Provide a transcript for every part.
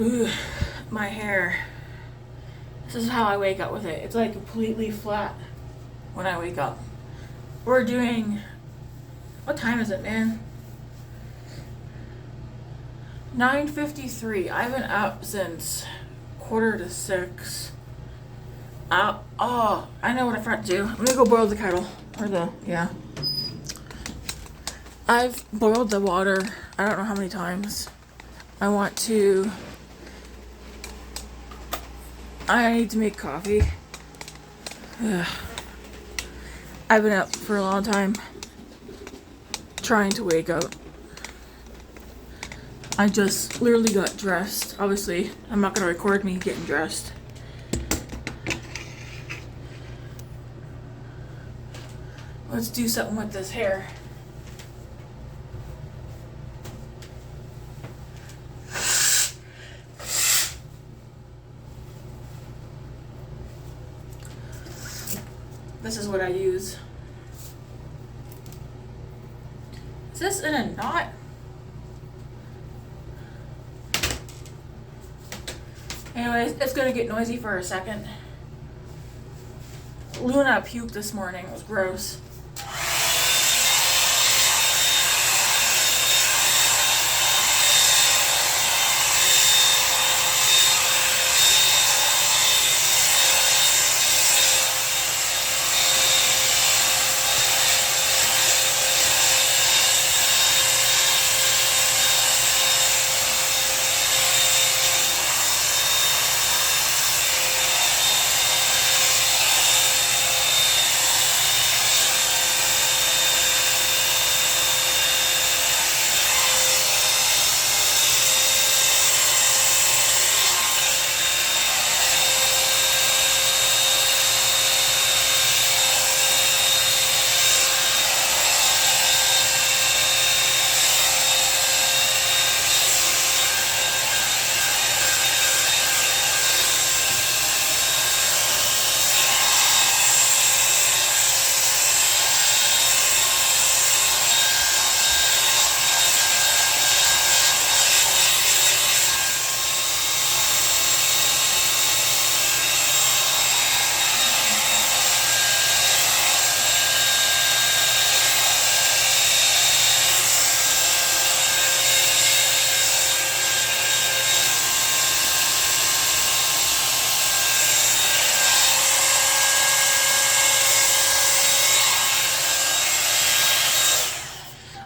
Ugh, my hair. This is how I wake up with it. It's like completely flat when I wake up. We're doing. What time is it, man? 9:53. I've been up since 5:45. I know what I forgot to do. I'm gonna go boil the kettle. Yeah. I've boiled the water, I don't know how many times. I need to make coffee. Ugh. I've been up for a long time trying to wake up. I just literally got dressed. Obviously, I'm not gonna record me getting dressed. Let's do something with this hair. This is what I use. Is this in a knot? Anyways, it's gonna get noisy for a second. Luna puked this morning. It was gross.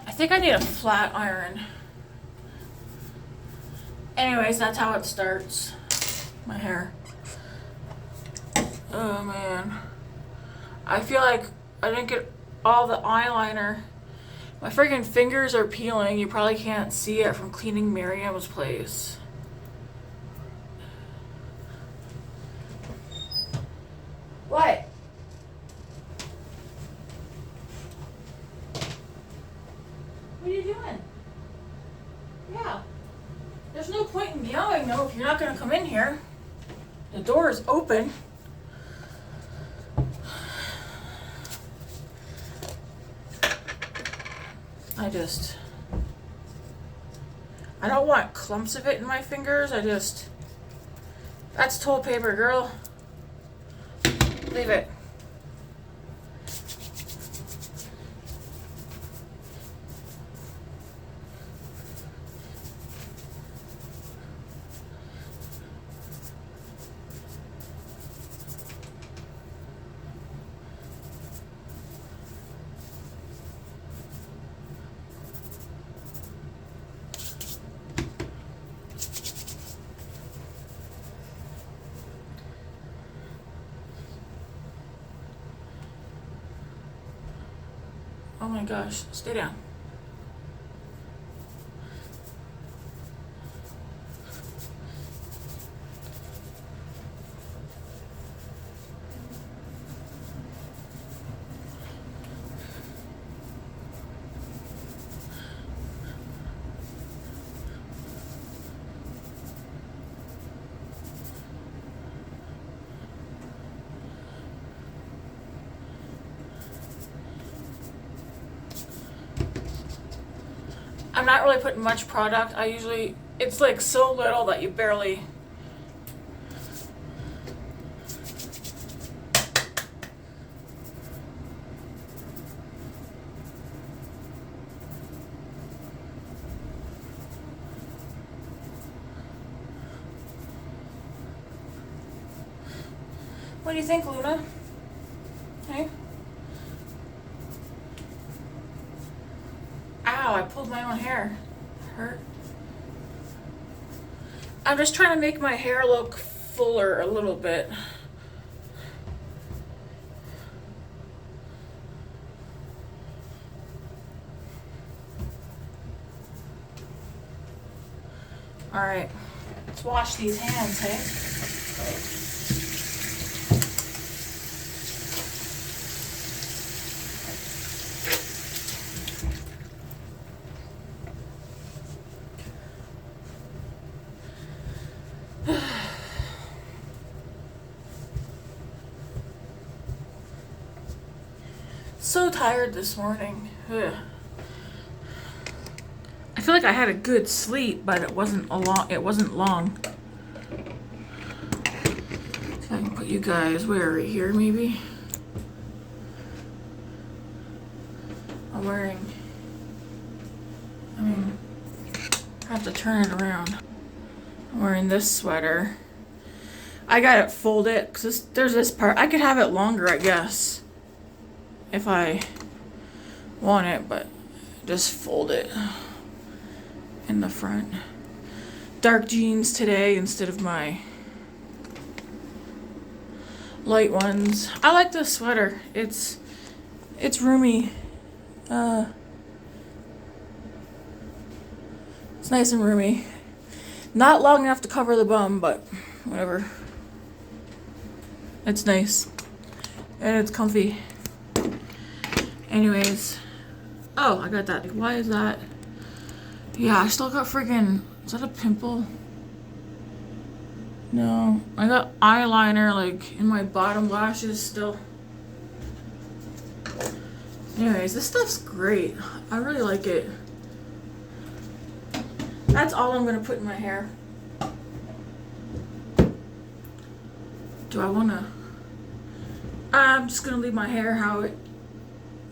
I think I need a flat iron. Anyways, that's how it starts. My hair. Oh man. I feel like I didn't get all the eyeliner. My freaking fingers are peeling. You probably can't see it from cleaning Miriam's place. What? What are you doing? Yeah. There's no point in yelling though if you're not gonna come in here. The door is open. I don't want clumps of it in my fingers. That's toilet paper, girl. Leave it. Oh my gosh, stay down. I'm not really putting much product. I usually, It's like so little that you barely. What do you think, Luna? Hey? Ow, I pulled my own hair. Hurt. I'm just trying to make my hair look fuller a little bit. All right, let's wash these hands, hey? So tired this morning. Ugh. I feel like I had a good sleep, but it wasn't long. So I can put you guys where, right here maybe? I'm wearing, I have to turn it around. I'm wearing this sweater. I got it folded because there's this part. I could have it longer, I guess, if I want it, but just fold it in the front. Dark jeans today instead of my light ones. I like this sweater. It's roomy. It's nice and roomy. Not long enough to cover the bum, but whatever. It's nice. And it's comfy. Anyways. Oh, I got that. Why is that? Yeah, I still got freaking... Is that a pimple? No. I got eyeliner, like, in my bottom lashes still. Anyways, this stuff's great. I really like it. That's all I'm gonna put in my hair. Do I wanna... I'm just gonna leave my hair how it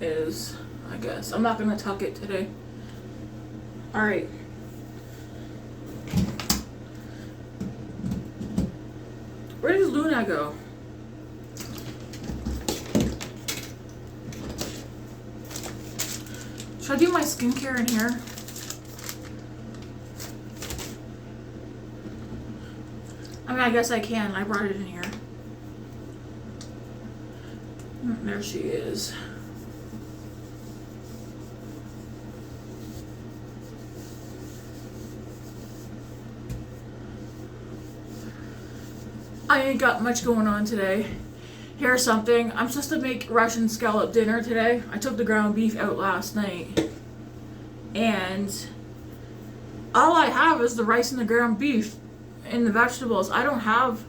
is, I guess. I'm not gonna tuck it today. Alright. Where did Luna go? Should I do my skincare in here? I mean, I guess I can. I brought it in here. There she is. I ain't got much going on today. Here's something. I'm supposed to make Russian scallop dinner today. I took the ground beef out last night. And all I have is the rice and the ground beef and the vegetables. I don't have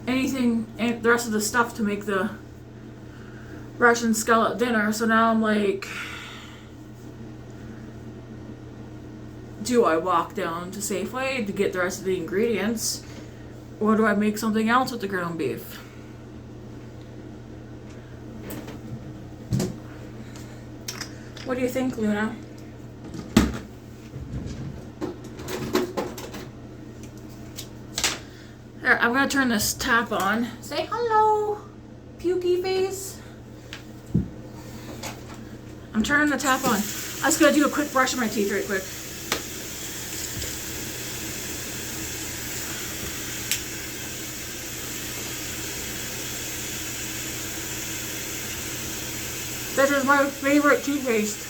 anything, the rest of the stuff to make the Russian scallop dinner. So now I'm like, do I walk down to Safeway to get the rest of the ingredients? Or do I make something else with the ground beef? What do you think, Luna? Here, I'm gonna turn this tap on. Say hello, pukey face. I'm turning the tap on. I was gonna do a quick brush of my teeth right quick. This is my favorite toothpaste.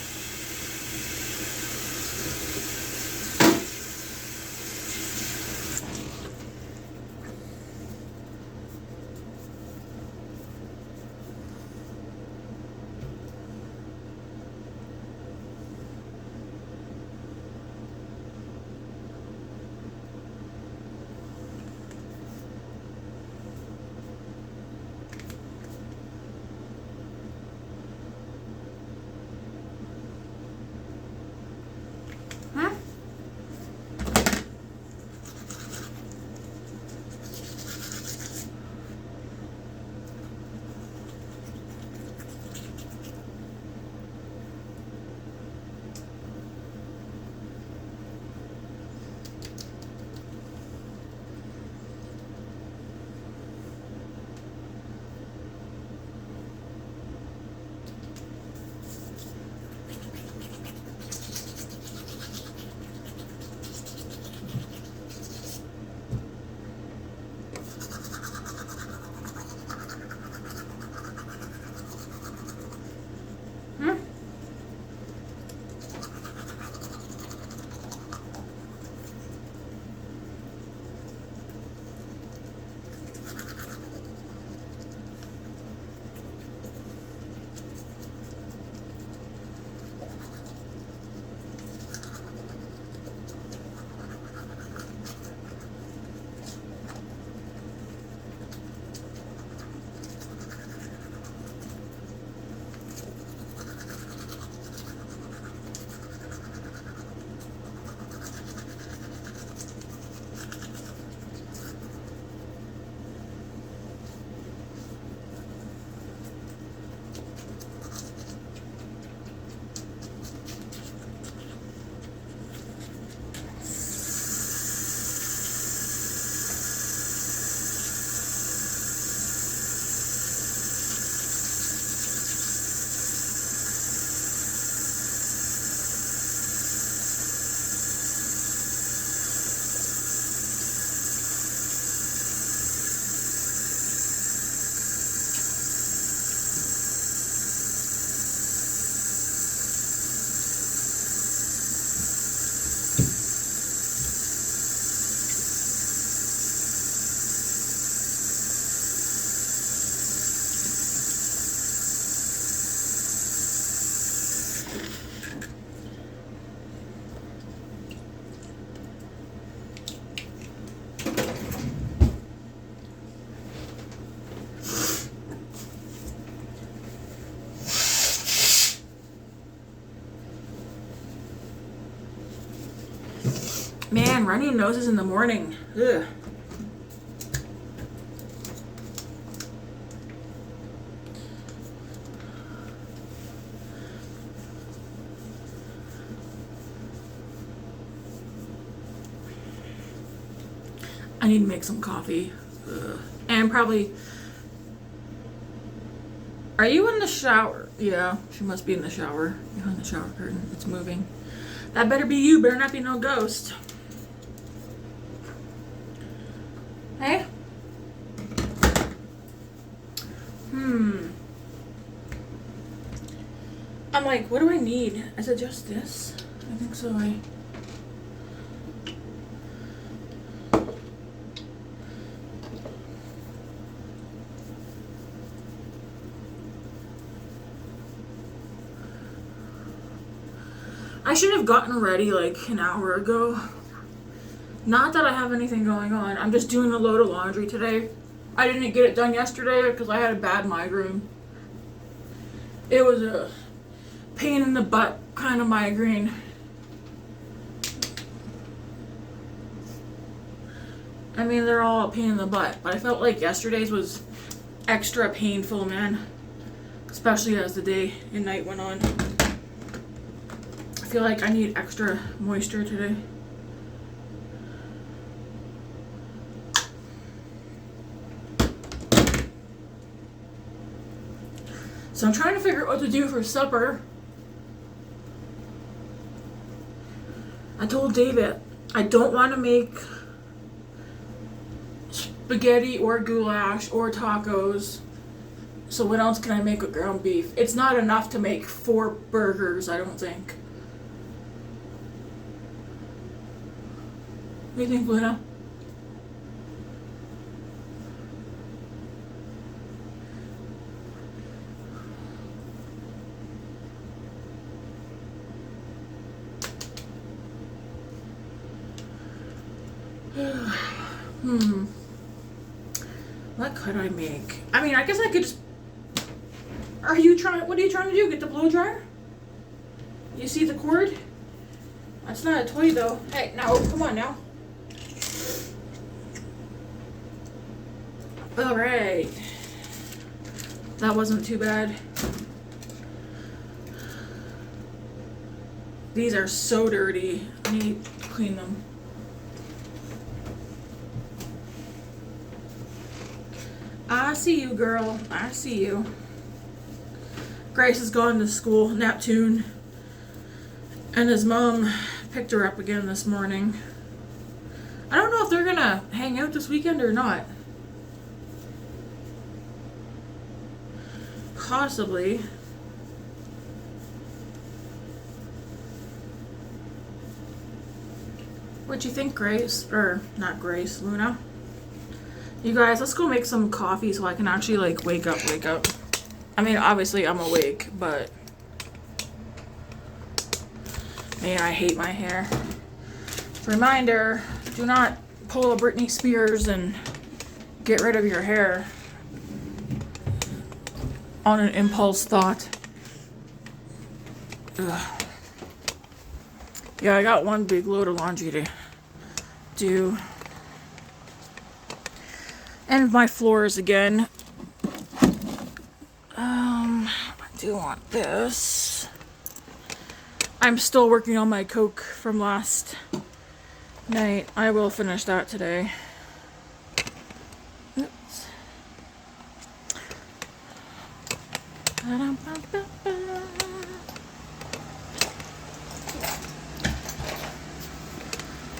Man, runny noses in the morning. Ugh. I need to make some coffee. Ugh. And probably... Are you in the shower? Yeah, she must be in the shower. Behind the shower curtain. It's moving. That better be you. Better not be no ghost. Hey? I'm like, what do I need? Is it just this? I think so. I should have gotten ready like an hour ago. Not that I have anything going on. I'm just doing a load of laundry today. I didn't get it done yesterday because I had a bad migraine. It was a pain in the butt kind of migraine. I mean, they're all a pain in the butt, but I felt like yesterday's was extra painful, man. Especially as the day and night went on. I feel like I need extra moisture today. So I'm trying to figure out what to do for supper. I told David I don't want to make spaghetti or goulash or tacos. So what else can I make with ground beef? It's not enough to make 4 burgers, I don't think. What do you think, Luna? What could I make? I mean, I guess I could just... what are you trying to do? Get the blow dryer? You see the cord? That's not a toy though. Hey, now, come on now. Alright. That wasn't too bad. These are so dirty. I need to clean them. I see you, girl. I see you. Grace has gone to school, Neptune. And his mom picked her up again this morning. I don't know if they're gonna hang out this weekend or not. Possibly. What'd you think, Grace? Or, not Grace, Luna? You guys, let's go make some coffee so I can actually, like, wake up. I mean, obviously I'm awake, but... Man, I hate my hair. Reminder, do not pull a Britney Spears and get rid of your hair on an impulse thought. Ugh. Yeah, I got one big load of laundry to do. And my floors again. I do want this. I'm still working on my Coke from last night. I will finish that today. Oops.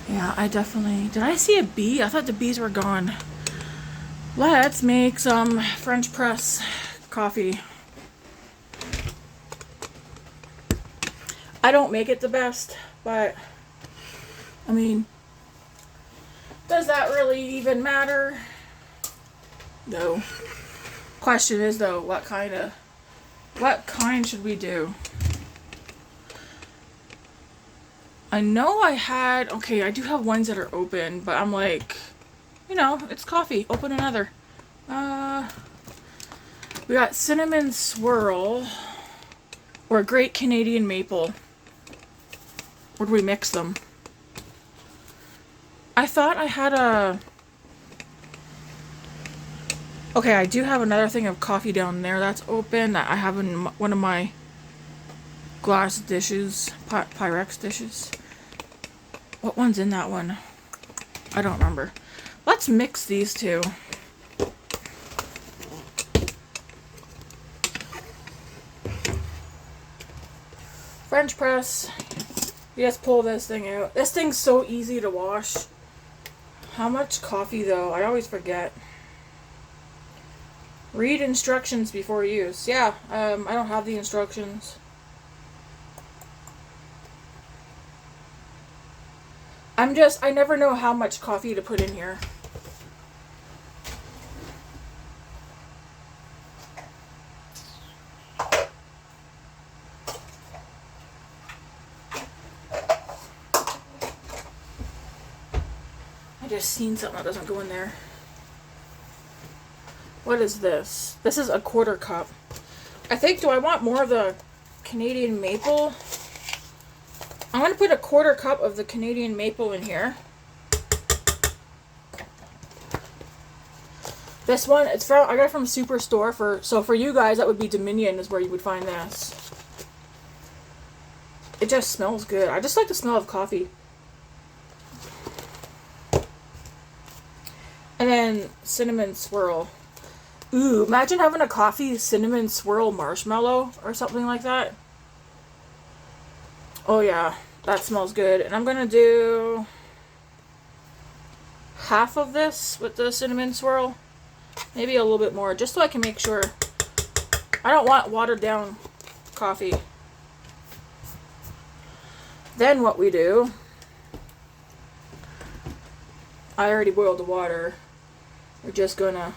Yeah, I definitely... Did I see a bee? I thought the bees were gone. Let's make some French press coffee. I don't make it the best, but I mean, does that really even matter? No. Question is though, what kind should we do? I know okay, I do have ones that are open, but I'm like, you know, it's coffee. Open another. We got cinnamon swirl or Great Canadian maple. Or do we mix them? I thought I had a... Okay, I do have another thing of coffee down there that's open that I have in one of my glass dishes, Pyrex dishes. What one's in that one? I don't remember. Let's mix these two. French press. You just pull this thing out. This thing's so easy to wash. How much coffee though? I always forget. Read instructions before use. Yeah, I don't have the instructions. I never know how much coffee to put in here. I just seen something that doesn't go in there. What is this? This is a 1/4 cup. I think, do I want more of the Canadian maple? I'm going to put a 1/4 cup of the Canadian maple in here. This one, I got it from Superstore. So for you guys, that would be Dominion is where you would find this. It just smells good. I just like the smell of coffee. And then cinnamon swirl. Ooh, imagine having a coffee cinnamon swirl marshmallow or something like that. Oh yeah, that smells good. And I'm gonna do half of this with the cinnamon swirl. Maybe a little bit more, just so I can make sure. I don't want watered down coffee. Then what we do, I already boiled the water. We're just gonna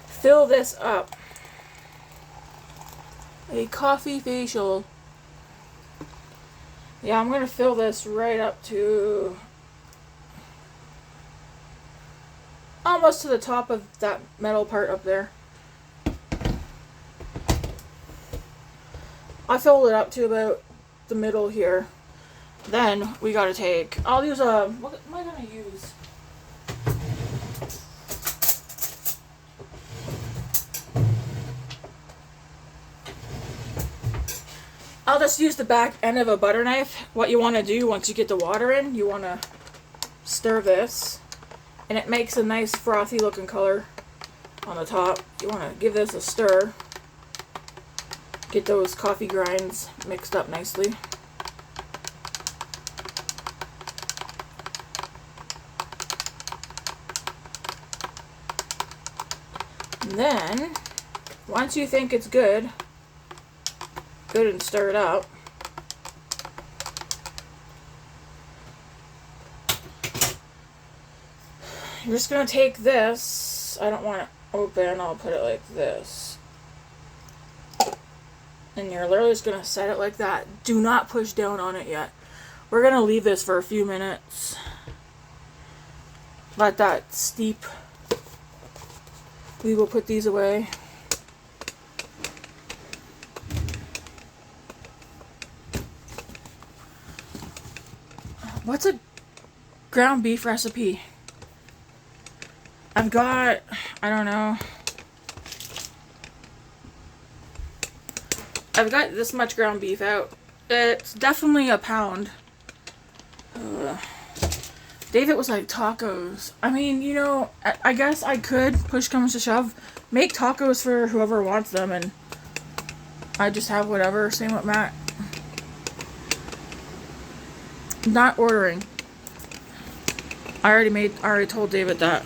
fill this up. A coffee facial. Yeah, I'm gonna fill this right up to almost to the top of that metal part up there. I filled it up to about the middle here. Then we gotta take, I'll use a, what am I gonna use? I'll just use the back end of a butter knife. What you want to do once you get the water in, you want to stir this, and it makes a nice frothy looking color on the top. You want to give this a stir, get those coffee grinds mixed up nicely. And then once you think it's good and stir it up, you're just going to take this, I don't want it open, I'll put it like this, and you're literally just going to set it like that. Do not push down on it yet. We're going to leave this for a few minutes, let that steep. We will put these away. What's a ground beef recipe? I've got, I don't know. I've got this much ground beef out. It's definitely a pound. David was like, tacos. I mean, you know, I guess I could, push comes to shove, make tacos for whoever wants them, and I just have whatever. Same with Matt. Not ordering. I already told David that.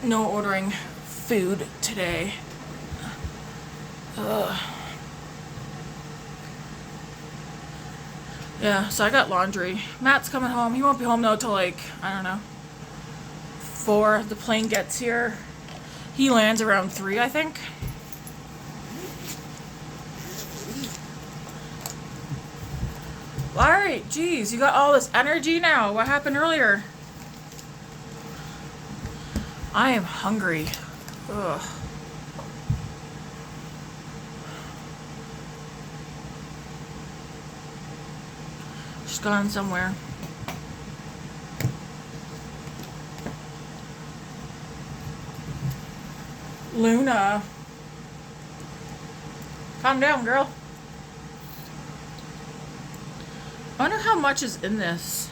No ordering food today. Yeah, so I got laundry. Matt's coming home. He won't be home though till like, I don't know, 4. The plane gets here. He lands around 3, I think. Alright, geez, you got all this energy now. What happened earlier? I am hungry. Ugh. gone somewhere. Luna. Calm down, girl. I wonder how much is in this.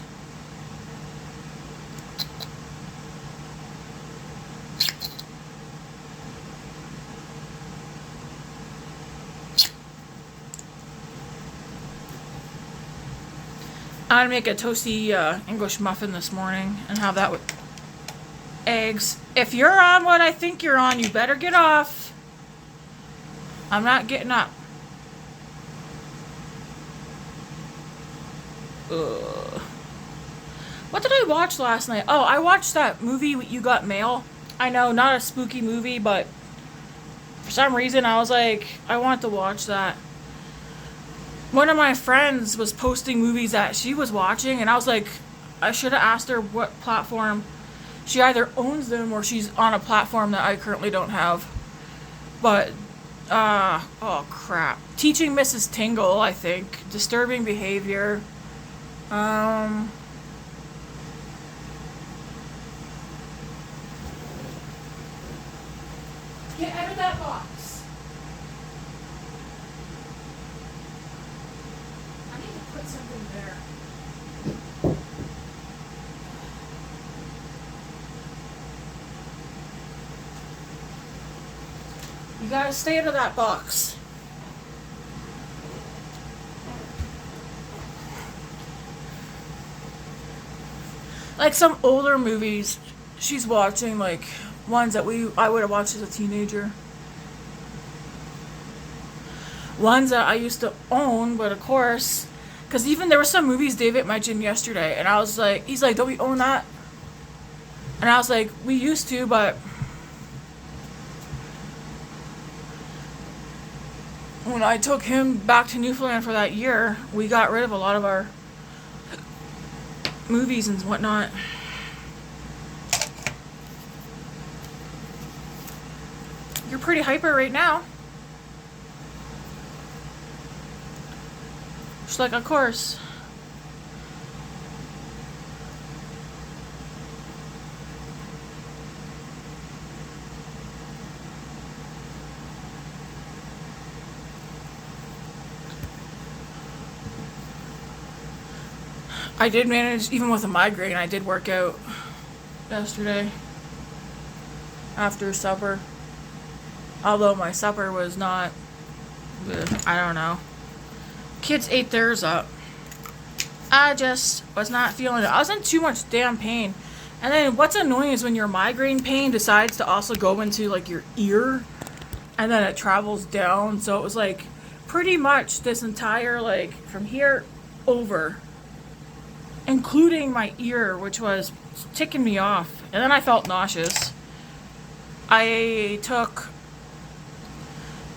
I'm gonna make a toasty English muffin this morning and have that with eggs. If you're on what I think you're on, you better get off. I'm not getting up. Ugh. What did I watch last night? Oh, I watched that movie, You Got Mail. I know, not a spooky movie, but for some reason I was like, I want to watch that. One of my friends was posting movies that she was watching, and I was like, I should have asked her what platform. She either owns them or she's on a platform that I currently don't have. But, oh crap. Teaching Mrs. Tingle, I think. Disturbing Behavior. Get out of that box. I need to put something there. You gotta stay out of that box. Like some older movies she's watching, like ones that I would have watched as a teenager. Ones that I used to own, but of course, because even there were some movies David mentioned yesterday, and I was like, he's like, don't we own that? And I was like, we used to, but when I took him back to Newfoundland for that year, we got rid of a lot of our movies and whatnot. You're pretty hyper right now. She's like, of course. I did manage, even with a migraine, I did work out yesterday after supper. Although my supper was not good. I don't know. Kids ate theirs up. I just was not feeling it. I was in too much damn pain. And then what's annoying is when your migraine pain decides to also go into like your ear, and then it travels down. So it was like pretty much this entire, like, from here over, including my ear, which was ticking me off. And then I felt nauseous. I took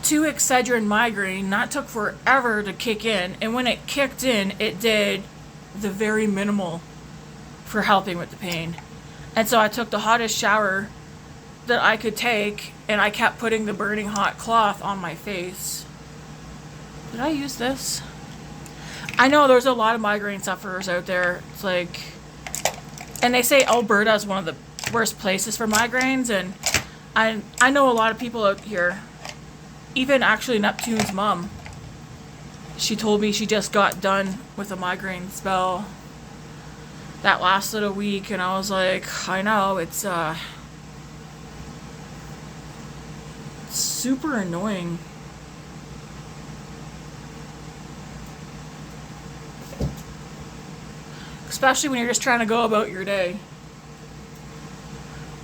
2 Excedrin migraine. That took forever to kick in. And when it kicked in, it did the very minimal for helping with the pain. And so I took the hottest shower that I could take, and I kept putting the burning hot cloth on my face. Did I use this? I know there's a lot of migraine sufferers out there. It's like, and they say Alberta is one of the worst places for migraines, and I know a lot of people out here. Even actually Neptune's mom. She told me she just got done with a migraine spell that lasted a week, and I was like, I know, it's super annoying. Especially when you're just trying to go about your day.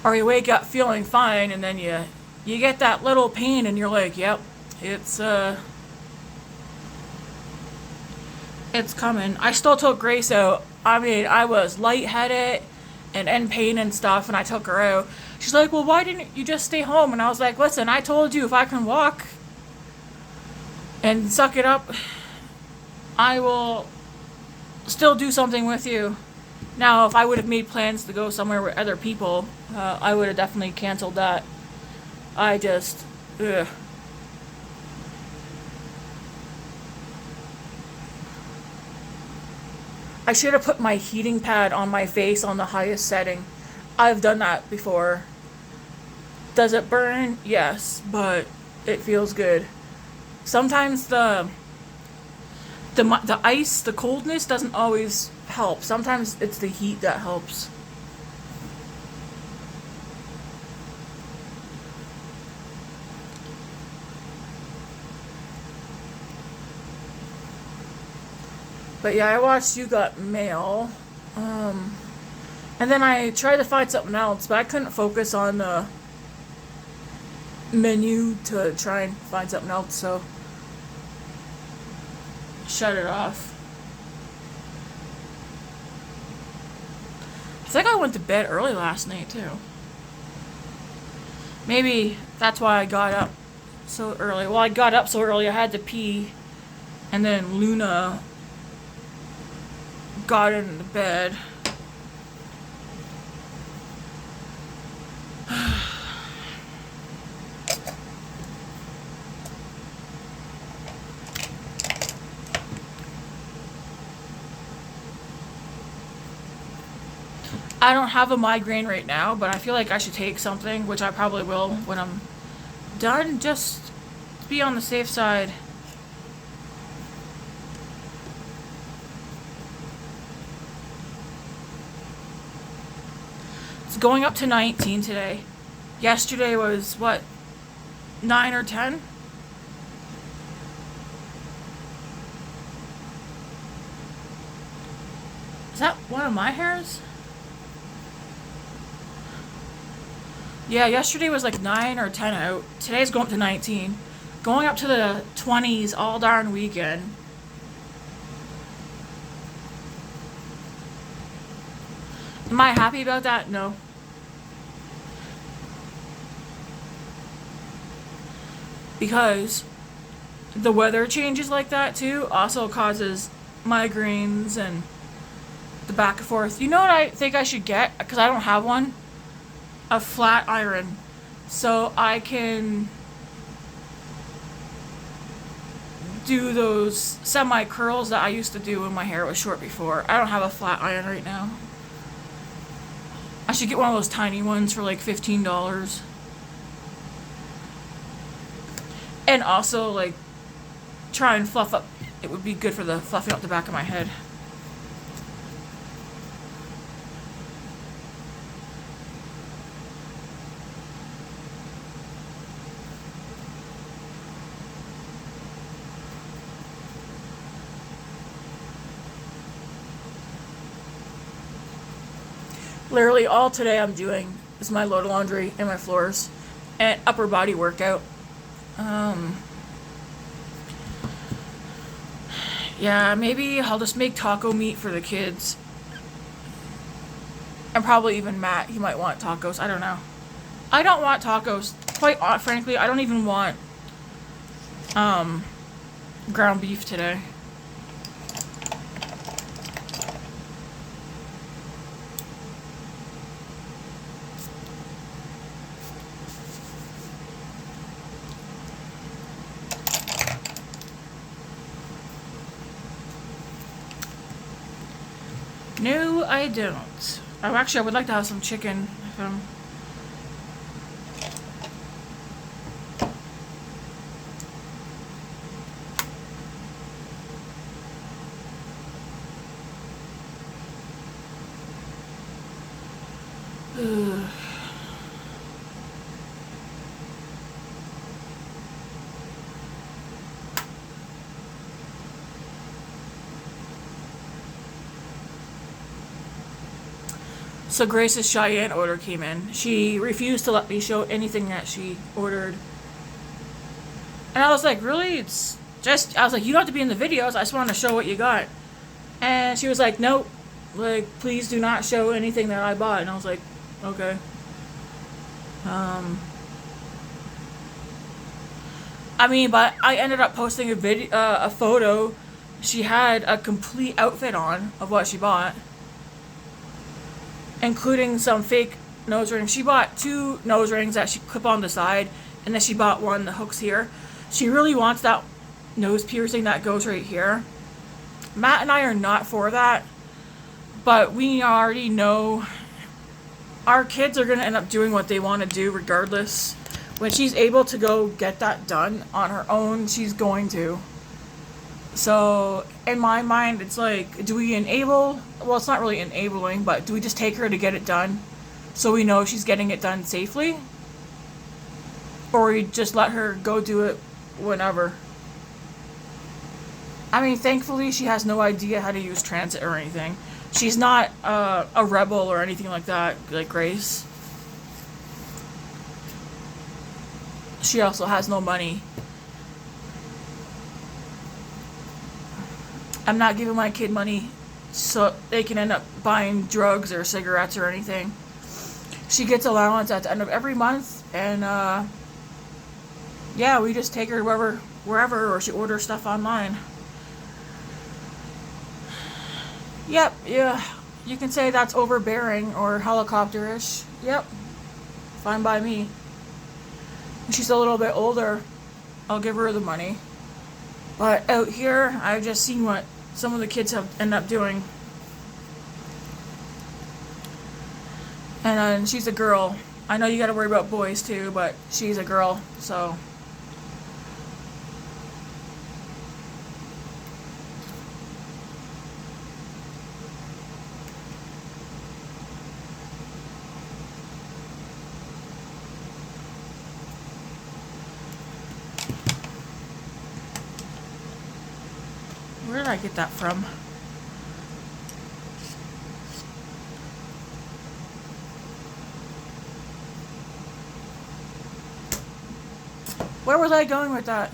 Or you wake up feeling fine, and then you get that little pain, and you're like, yep, it's coming. I still took Grace out. I mean, I was lightheaded and in pain and stuff, and I took her out. She's like, well, why didn't you just stay home? And I was like, listen, I told you if I can walk and suck it up, I will still do something with you. Now, if I would have made plans to go somewhere with other people, I would have definitely canceled that. I just, ugh. I should have put my heating pad on my face on the highest setting. I've done that before. Does it burn? Yes, but it feels good. Sometimes the ice, the coldness doesn't always help. Sometimes it's the heat that helps. But yeah, I watched You Got Mail. And then I tried to find something else, but I couldn't focus on the menu to try and find something else, so shut it off. I think I went to bed early last night too. Maybe that's why I got up so early. Well, I got up so early I had to pee, and then Luna got into bed. I don't have a migraine right now, but I feel like I should take something, which I probably will when I'm done, just to be on the safe side. It's going up to 19 today. Yesterday was, what, 9 or 10? Is that one of my hairs? Yeah, yesterday was like 9 or 10 out. Today's going up to 19. Going up to the 20s all darn weekend. Am I happy about that? No. Because the weather changes like that too also causes migraines and the back and forth. You know what I think I should get? Because I don't have one. A flat iron, so I can do those semi curls that I used to do when my hair was short before. I don't have a flat iron right now. I should get one of those tiny ones for like $15. And also like try and fluff up. It would be good for the fluffing up the back of my head. Literally all today I'm doing is my load of laundry and my floors and upper body workout. Yeah, maybe I'll just make taco meat for the kids. And probably even Matt, he might want tacos. I don't know. I don't want tacos. Quite frankly, I don't even want ground beef today. No, I don't. Oh, actually, I would like to have some chicken. Ugh. So Grace's Cheyenne order came in. She refused to let me show anything that she ordered. And I was like, really? It's just, I was like, you don't have to be in the videos. I just want to show what you got. And she was like, nope. Like, please do not show anything that I bought. And I was like, okay. I mean, but I ended up posting a photo. She had a complete outfit on of what she bought, including some fake nose rings. She bought 2 nose rings that she clip on the side, and then she bought one that hooks here. She really wants that nose piercing that goes right here. Matt and I are not for that. But we already know our kids are going to end up doing what they want to do regardless. When she's able to go get that done on her own, she's going to. So, in my mind, it's like, do we enable? Well, it's not really enabling, but do we just take her to get it done so we know she's getting it done safely? Or we just let her go do it whenever? I mean, thankfully, she has no idea how to use transit or anything. She's not a rebel or anything like that, like Grace. She also has no money. I'm not giving my kid money so they can end up buying drugs or cigarettes or anything. She gets allowance at the end of every month, and yeah, we just take her wherever, or she orders stuff online. Yep, yeah, you can say that's overbearing or helicopterish. Yep, fine by me. When she's a little bit older, I'll give her the money. But out here, I've just seen what some of the kids have ended up doing. And she's a girl. I know you gotta worry about boys too, but she's a girl, so. Where did I get that from? Where was I going with that?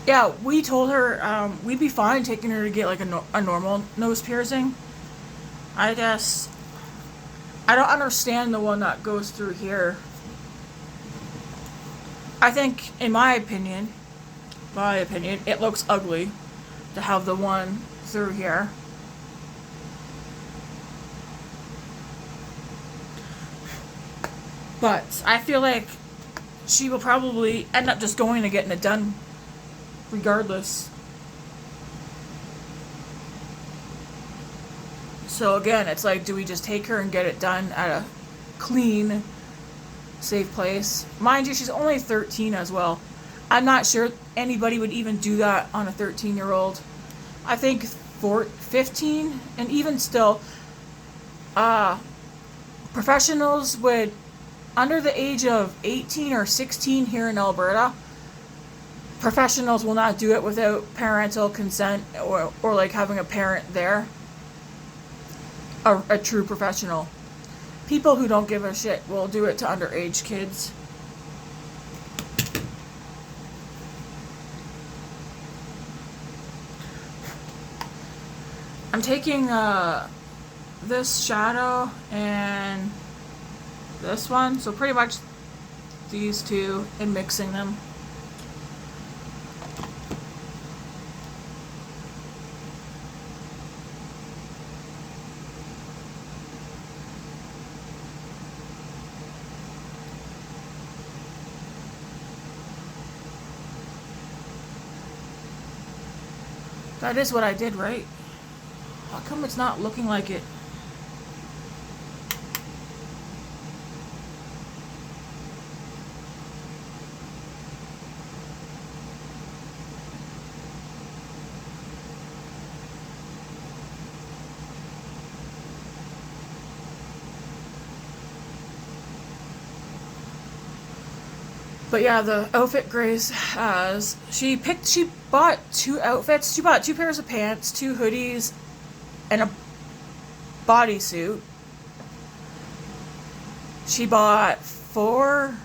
Yeah, we told her we'd be fine taking her to get like a normal nose piercing. I guess I don't understand the one that goes through here. I think, in my opinion, it looks ugly to have the one through here. But I feel like she will probably end up just going and getting it done regardless. So again, it's like, do we just take her and get it done at a clean, safe place? Mind you, she's only 13 as well. I'm not sure anybody would even do that on a 13-year-old. I think 15, and even still, professionals would, under the age of 18 or 16 here in Alberta, professionals will not do it without parental consent or like having a parent there. A true professional. People who don't give a shit will do it to underage kids. I'm taking this shadow and this one, so pretty much these two, and mixing them. That is what I did, right? How come it's not looking like it? But yeah, the outfit Grace has, she bought 2 outfits. She bought 2 pairs of pants, 2 hoodies, and a bodysuit. She bought 4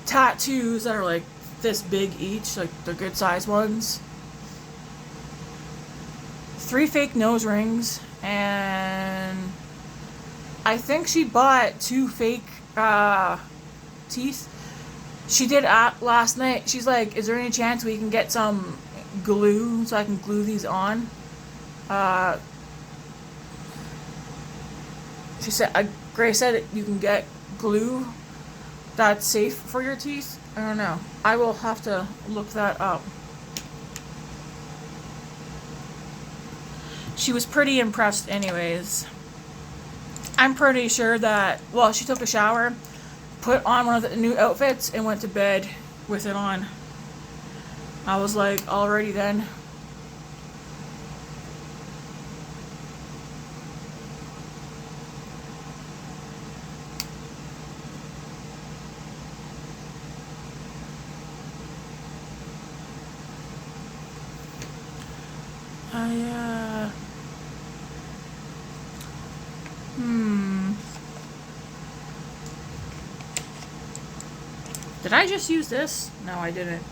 tattoos that are like this big each, like the good size ones. 3 fake nose rings, and I think she bought 2 fake teeth. She did last night. She's like, is there any chance we can get some glue so I can glue these on? She said, Grace said you can get glue that's safe for your teeth. I don't know. I will have to look that up. She was pretty impressed anyways. I'm pretty sure that, well, she took a shower, put on one of the new outfits, and went to bed with it on. I was like, alrighty then. Did I just use this? No, I didn't.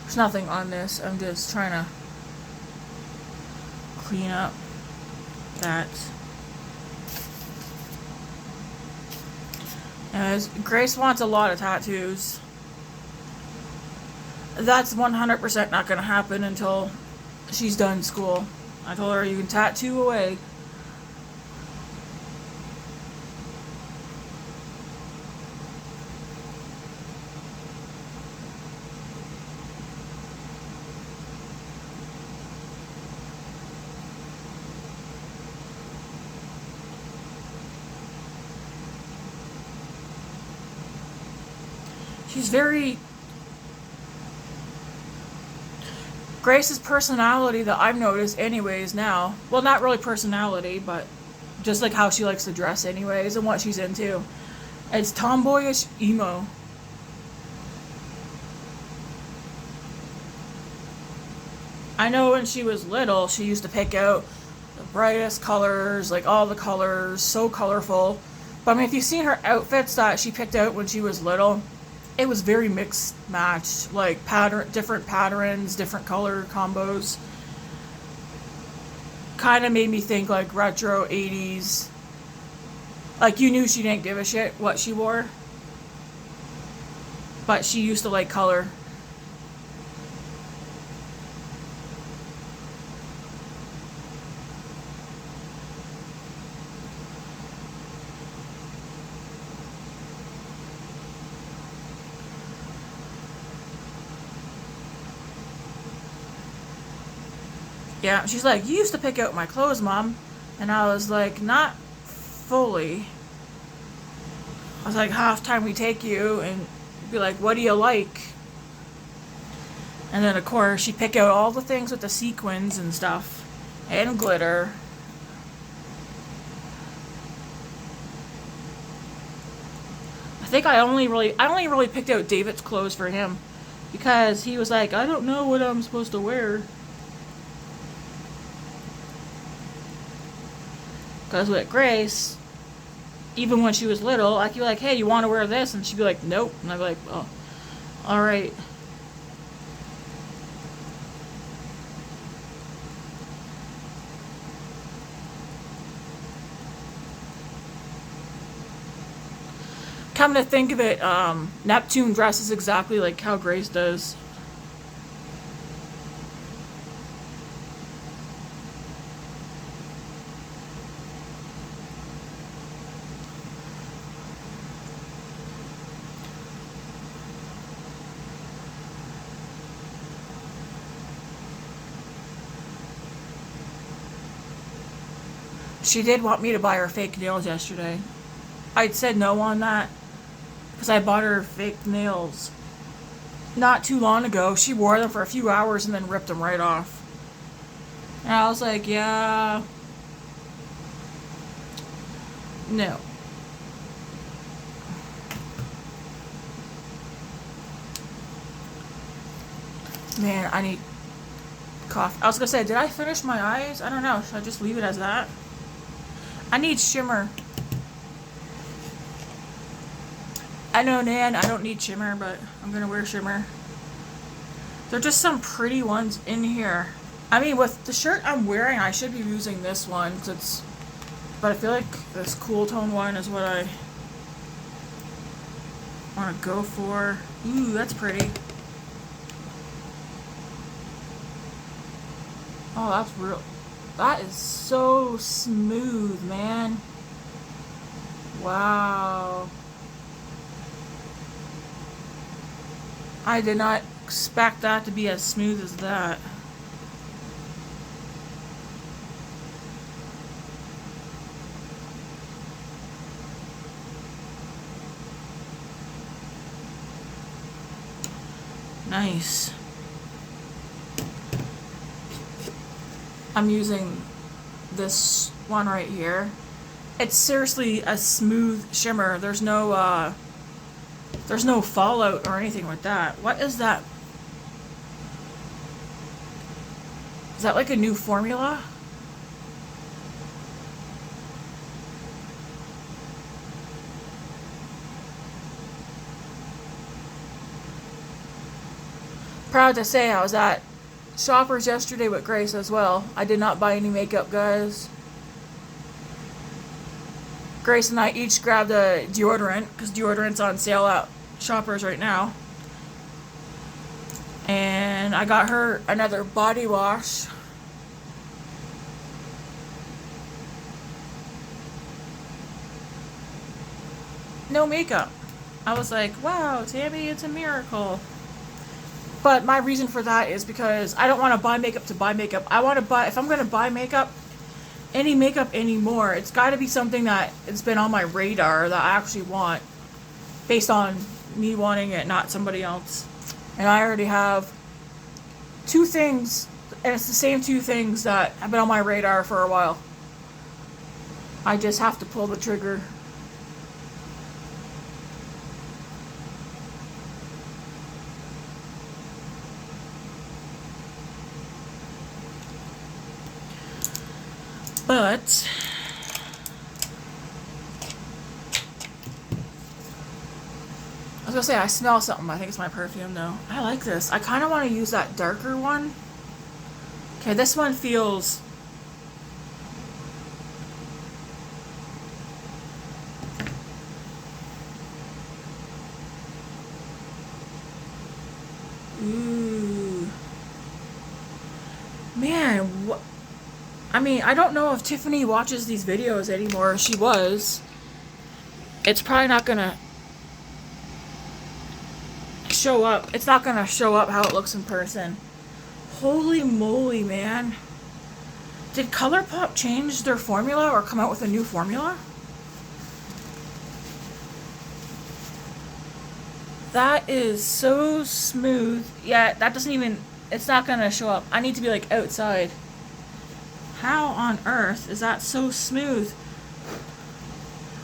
There's nothing on this. I'm just trying to clean up that. As Grace wants a lot of tattoos. That's 100% not going to happen until she's done school. I told her you can tattoo away. She's very... Grace's personality that I've noticed anyways now, well, not really personality, but just like how she likes to dress anyways and what she's into. It's tomboyish emo. I know when she was little, she used to pick out the brightest colors, like all the colors, so colorful. But I mean, if you've seen her outfits that she picked out when she was little, it was very mixed matched, like different patterns, different color combos. Kind of made me think like retro 80s. Like you knew she didn't give a shit what she wore, but she used to like color. Yeah, she's like, you used to pick out my clothes, Mom. And I was like, not fully. I was like, half time we take you and be like, what do you like? And then, of course, she'd pick out all the things with the sequins and stuff. And glitter. I think I only really picked out David's clothes for him. Because he was like, I don't know what I'm supposed to wear. Because with Grace, even when she was little, I'd be like, hey, you want to wear this? And she'd be like, nope. And I'd be like, oh, alright. Come to think of it, Neptune dresses exactly like how Grace does. She did want me to buy her fake nails yesterday. I'd said no on that because I bought her fake nails not too long ago. She wore them for a few hours and then ripped them right off. And I was like, yeah, no. Man, I need coffee. I was gonna say, did I finish my eyes? I don't know. Should I just leave it as that? I need shimmer. I know, Nan, I don't need shimmer, but I'm gonna wear shimmer. There are just some pretty ones in here. I mean, with the shirt I'm wearing, I should be using this one, but I feel like this cool tone one is what I want to go for. Ooh, that's pretty. Oh, that's real. That is so smooth, man. Wow. I did not expect that to be as smooth as that. Nice. I'm using this one right here. It's seriously a smooth shimmer. There's no fallout or anything with that. What is that? Is that like a new formula? Proud to say I was at Shoppers yesterday with Grace as well. I did not buy any makeup, guys. Grace and I each grabbed a deodorant because deodorant's on sale at Shoppers right now. And I got her another body wash. No makeup. I was like, wow, Tammy, it's a miracle. But my reason for that is because I don't want to buy makeup to buy makeup. I want to buy, if I'm going to buy makeup, any makeup anymore, it's got to be something that it's been on my radar that I actually want, based on me wanting it, not somebody else. And I already have 2 things, and it's the same 2 things that have been on my radar for a while. I just have to pull the trigger. But I was gonna say I smell something. I think it's my perfume though. I like this. I kind of want to use that darker one. Okay, this one feels ooh. Man, what? I mean, I don't know if Tiffany watches these videos anymore. She was. It's probably not gonna show up. It's not gonna show up how it looks in person. Holy moly, man. Did ColourPop change their formula or come out with a new formula? That is so smooth. Yeah, that doesn't even, it's not gonna show up. I need to be like outside. How on earth is that so smooth?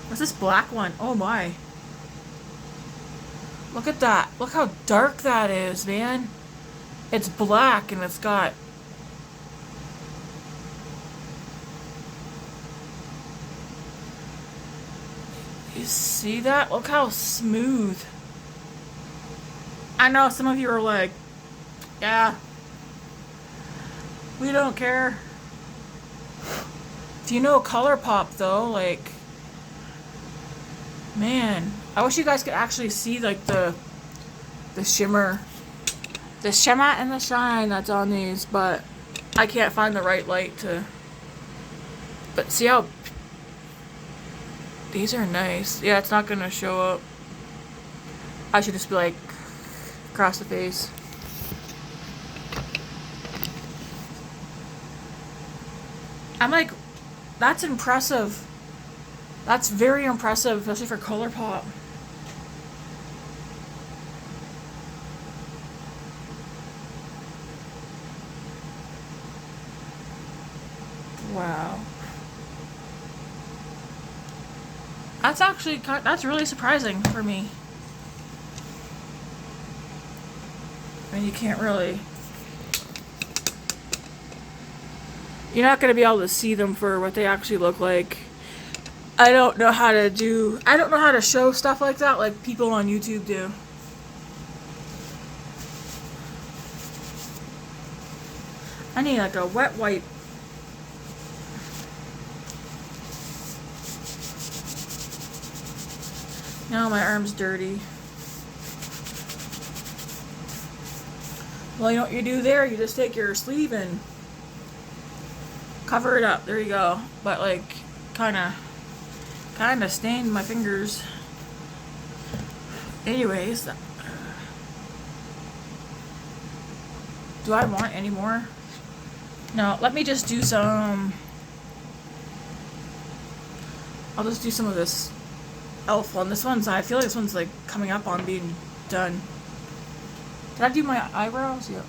What's this black one? Oh my. Look at that. Look how dark that is, man. It's black and it's got... You see that? Look how smooth. I know some of you are like, yeah, we don't care. If you know ColourPop though, like, man, I wish you guys could actually see like the shimmer, the shimmer and the shine that's on these, but I can't find the right light to. But see how these are nice. Yeah, it's not gonna show up. I should just be like across the face. I'm like, that's impressive. That's very impressive, especially for ColourPop. Wow. That's actually, that's really surprising for me. I mean, you can't really... You're not going to be able to see them for what they actually look like. I don't know how to show stuff like that like people on YouTube do. I need like a wet wipe. Now my arm's dirty. Well, you know what you do there? You just take your sleeve and cover it up. There you go. But like, kind of stained my fingers. Anyways, Do I want any more? No, let me just do some... I'll just do some of this elf one. This one's, I feel like this one's like coming up on being done. Did I do my eyebrows? Yep.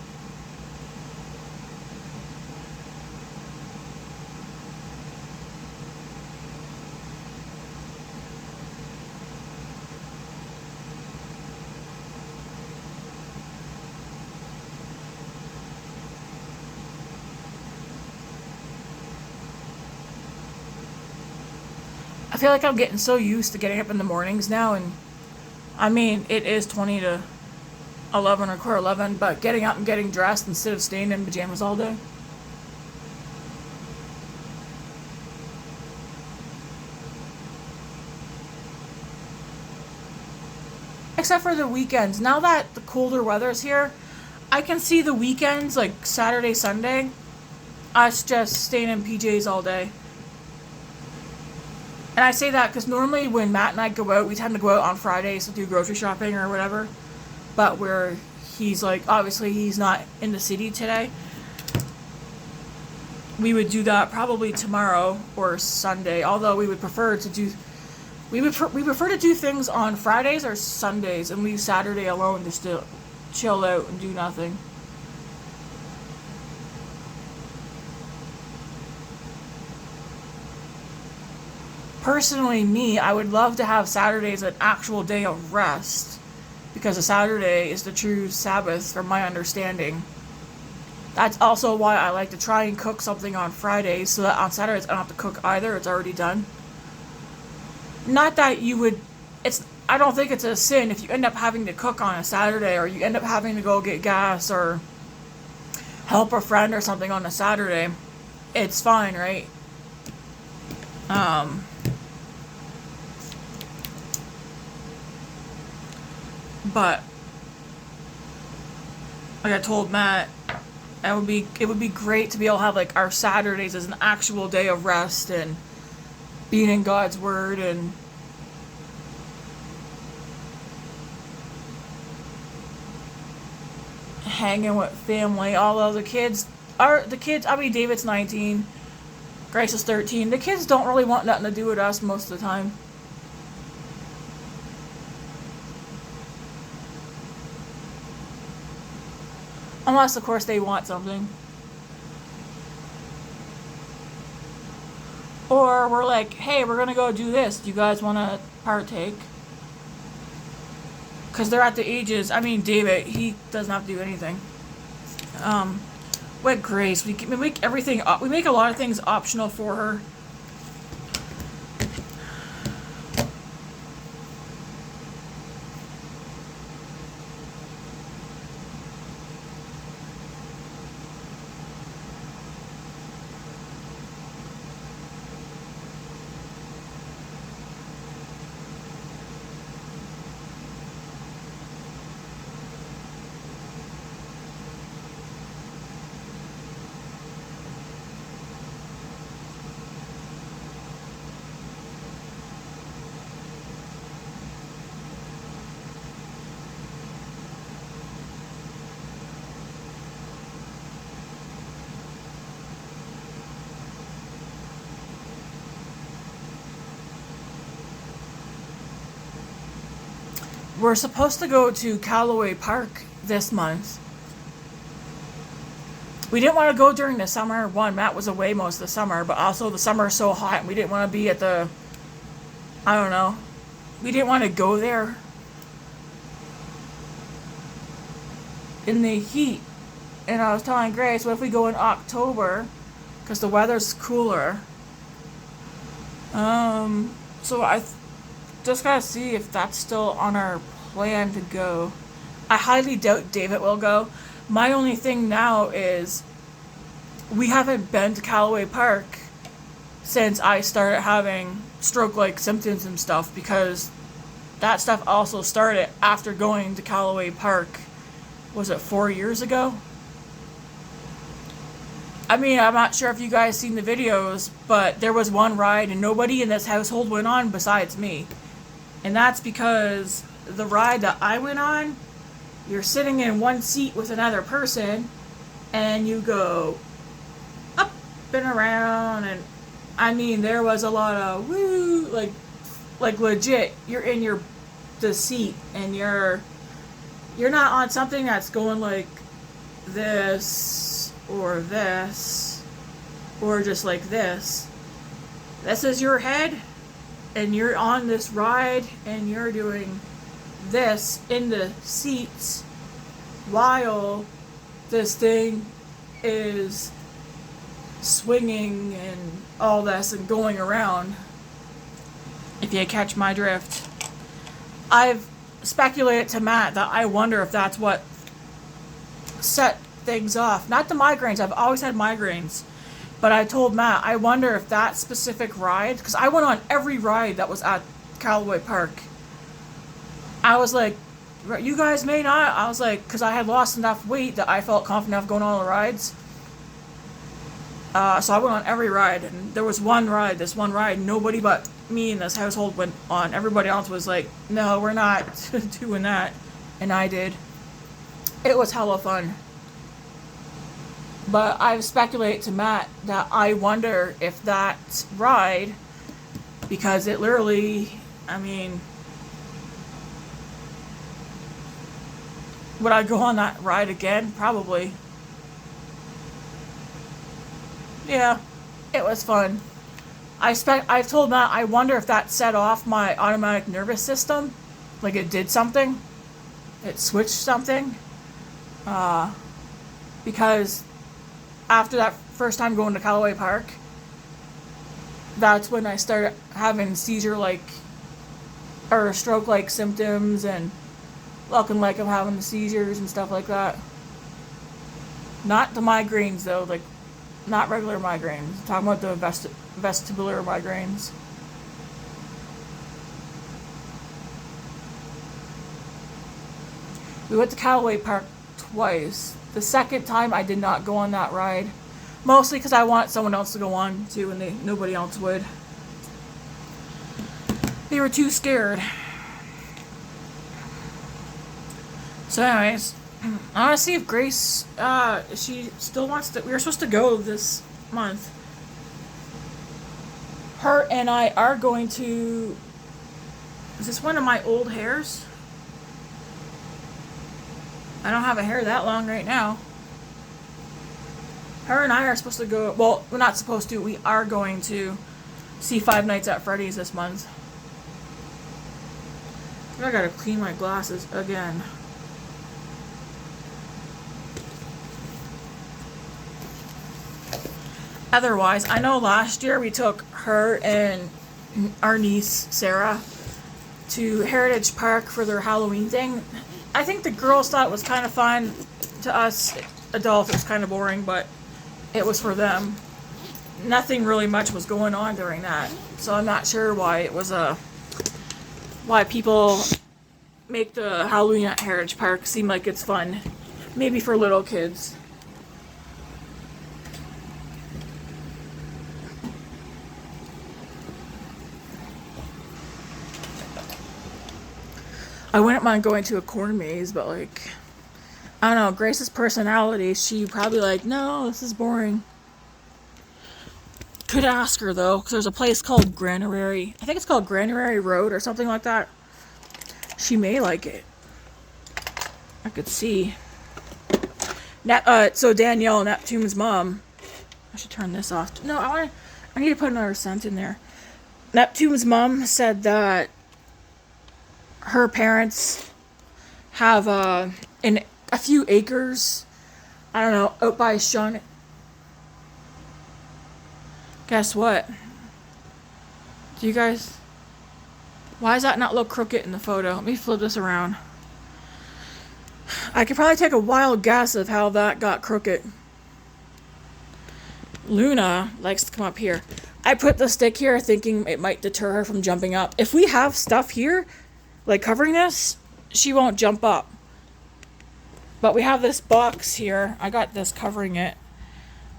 I feel like I'm getting so used to getting up in the mornings now, and I mean, it is 20 to 11 or quarter 11, but getting up and getting dressed instead of staying in pajamas all day. Except for the weekends. Now that the colder weather's here, I can see the weekends, like Saturday, Sunday, us just staying in PJs all day. And I say that because normally when Matt and I go out, we tend to go out on Fridays to do grocery shopping or whatever. But where he's like, obviously he's not in the city today. We would do that probably tomorrow or Sunday. Although we would prefer to do, we prefer to do things on Fridays or Sundays and leave Saturday alone just to chill out and do nothing. Personally, me, I would love to have Saturdays an actual day of rest, because a Saturday is the true Sabbath from my understanding. That's also why I like to try and cook something on Fridays, so that on Saturdays I don't have to cook either, it's already done. Not that you would, I don't think it's a sin if you end up having to cook on a Saturday, or you end up having to go get gas, or help a friend or something on a Saturday. It's fine, right? But like I told Matt, it would be great to be able to have like our Saturdays as an actual day of rest and being in God's Word and hanging with family. Although I mean, David's 19, Grace is 13. The kids don't really want nothing to do with us most of the time. Unless, of course, they want something. Or we're like, hey, we're gonna go do this. Do you guys want to partake? Because they're at the ages, I mean, David, he doesn't have to do anything. With Grace, we make everything, we make a lot of things optional for her. We're supposed to go to Callaway Park this month. We didn't want to go during the summer. One, Matt was away most of the summer, but also the summer is so hot and we didn't want to be at the, I don't know, we didn't want to go there in the heat. And I was telling Grace, what if we go in October, because the weather's cooler. So I just gotta see if that's still on our plan to go. I highly doubt David will go. My only thing now is we haven't been to Callaway Park since I started having stroke-like symptoms and stuff, because that stuff also started after going to Callaway Park. Was it 4 years ago? I mean, I'm not sure if you guys seen the videos, but there was one ride and nobody in this household went on besides me. And that's because the ride that I went on, you're sitting in one seat with another person, and you go up and around, and I mean there was a lot of woo, like legit. You're in the seat, and you're not on something that's going like this or this or just like this. This is your head, and you're on this ride, and you're doing this in the seats while this thing is swinging and all this and going around. If you catch my drift. I've speculated to Matt that I wonder if that's what set things off. Not the migraines. I've always had migraines. But I told Matt, I wonder if that specific ride, because I went on every ride that was at Callaway Park. I was like, you guys may not. I was like, because I had lost enough weight that I felt confident enough going on all the rides. So I went on every ride, and there was this one ride, nobody but me in this household went on. Everybody else was like, no, we're not doing that. And I did. It was hella fun. But I've speculated to Matt that I wonder if that ride, because it literally, I mean, would I go on that ride again? Probably. Yeah, it was fun. I've told Matt, I wonder if that set off my automatic nervous system. Like it did something. It switched something. Because after that first time going to Callaway Park, that's when I started having seizure-like or stroke-like symptoms and looking like I'm having the seizures and stuff like that. Not the migraines though, like not regular migraines. I'm talking about the vestibular migraines. We went to Callaway Park twice. The second time I did not go on that ride. Mostly because I want someone else to go on too, and nobody else would. They were too scared. So anyways, I want to see if Grace, she still wants to, we were supposed to go this month. Her and I are going to, is this one of my old hairs? I don't have a hair that long right now. Her and I are supposed to go, well, we're not supposed to, we are going to see Five Nights at Freddy's this month. I gotta clean my glasses again. Otherwise, I know last year we took her and our niece, Sarah, to Heritage Park for their Halloween thing. I think the girls thought it was kind of fun. To us adults, it was kind of boring, but it was for them. Nothing really much was going on during that, so I'm not sure why it was why people make the Halloween at Heritage Park seem like it's fun. Maybe for little kids. I wouldn't mind going to a corn maze, but like, I don't know, Grace's personality, she probably like, no, this is boring. Could ask her though, because there's a place called Granary. I think it's called Granary Road or something like that. She may like it. I could see. So Danielle, Neptune's mom. I should turn this off. No, I need to put another scent in there. Neptune's mom said that her parents have a few acres, I don't know, out by Sean. Guess what? Do you guys, why does that not look crooked in the photo? Let me flip this around. I could probably take a wild guess of how that got crooked. Luna likes to come up here. I put the stick here thinking it might deter her from jumping up. If we have stuff here like covering this, she won't jump up. But we have this box here. I got this covering it.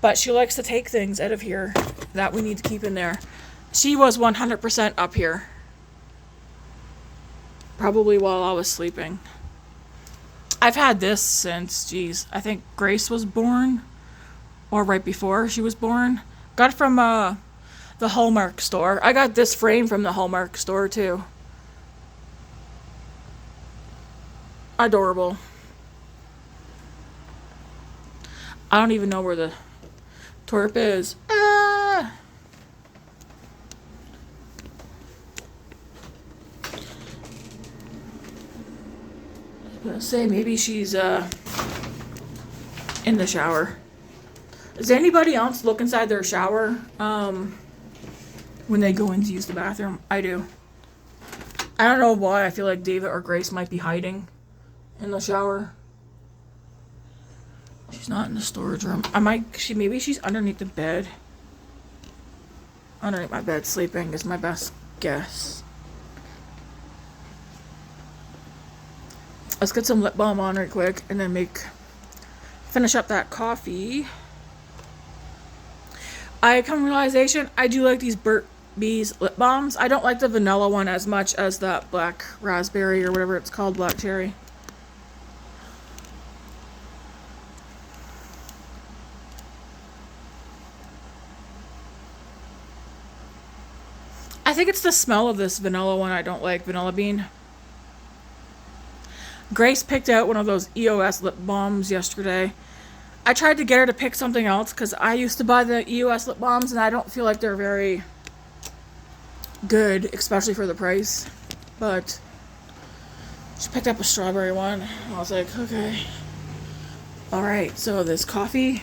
But she likes to take things out of here that we need to keep in there. She was 100% up here. Probably while I was sleeping. I've had this since, geez, I think Grace was born, or right before she was born. Got it from the Hallmark store. I got this frame from the Hallmark store too. Adorable. I don't even know where the twerp is. Ah! I was gonna say maybe she's in the shower. Does anybody else look inside their shower when they go in to use the bathroom? I do. I don't know why I feel like David or Grace might be hiding in the shower. She's not in the storage room. Maybe she's underneath the bed. Underneath my bed sleeping is my best guess. Let's get some lip balm on right quick and then finish up that coffee. I come to realization I do like these Burt's Bees lip balms. I don't like the vanilla one as much as that black raspberry or whatever it's called, black cherry. I think it's the smell of this vanilla one I don't like, vanilla bean. Grace picked out one of those EOS lip balms yesterday. I tried to get her to pick something else because I used to buy the EOS lip balms and I don't feel like they're very good, especially for the price. But she picked up a strawberry one. I was like, okay. Alright, so this coffee,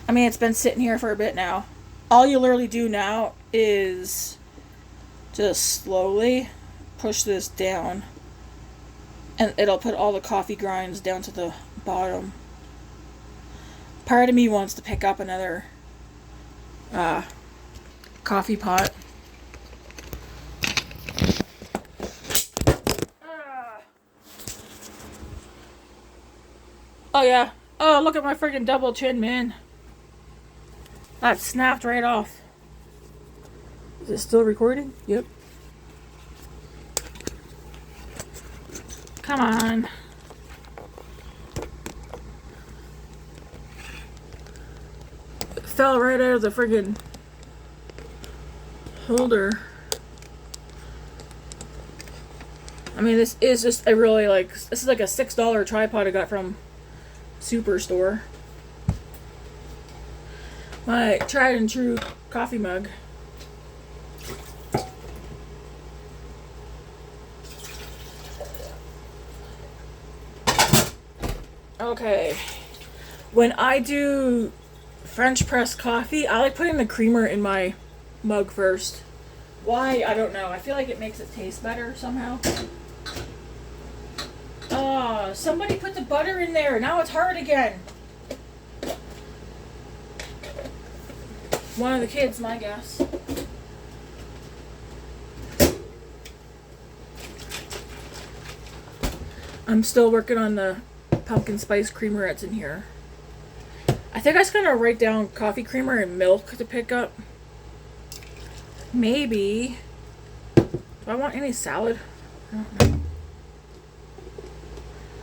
I mean, it's been sitting here for a bit now. All you literally do now is just slowly push this down and it'll put all the coffee grinds down to the bottom. Part of me wants to pick up another coffee pot. Oh yeah. Oh, look at my freaking double chin, man. That snapped right off. Is it still recording? Yep. Come on. It fell right out of the friggin' holder. I mean, this is just a really this is like a $6 tripod I got from Superstore. My tried and true coffee mug. Okay. When I do French press coffee, I like putting the creamer in my mug first. Why? I don't know. I feel like it makes it taste better somehow. Oh, somebody put the butter in there. Now it's hard again. One of the kids, my guess. I'm still working on the pumpkin spice creamer that's in here. I think I was gonna write down coffee creamer and milk to pick up. Maybe. Do I want any salad? I don't know.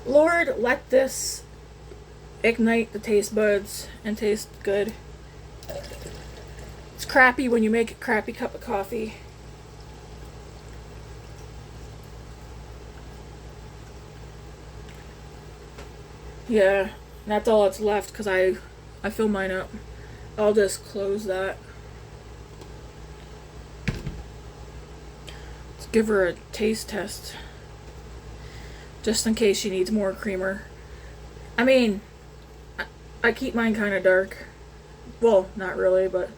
Lord, let this ignite the taste buds and taste good. It's crappy when you make a crappy cup of coffee. Yeah, that's all that's left because I fill mine up. I'll just close that. Let's give her a taste test. Just in case she needs more creamer. I mean, I keep mine kind of dark. Well, not really, but...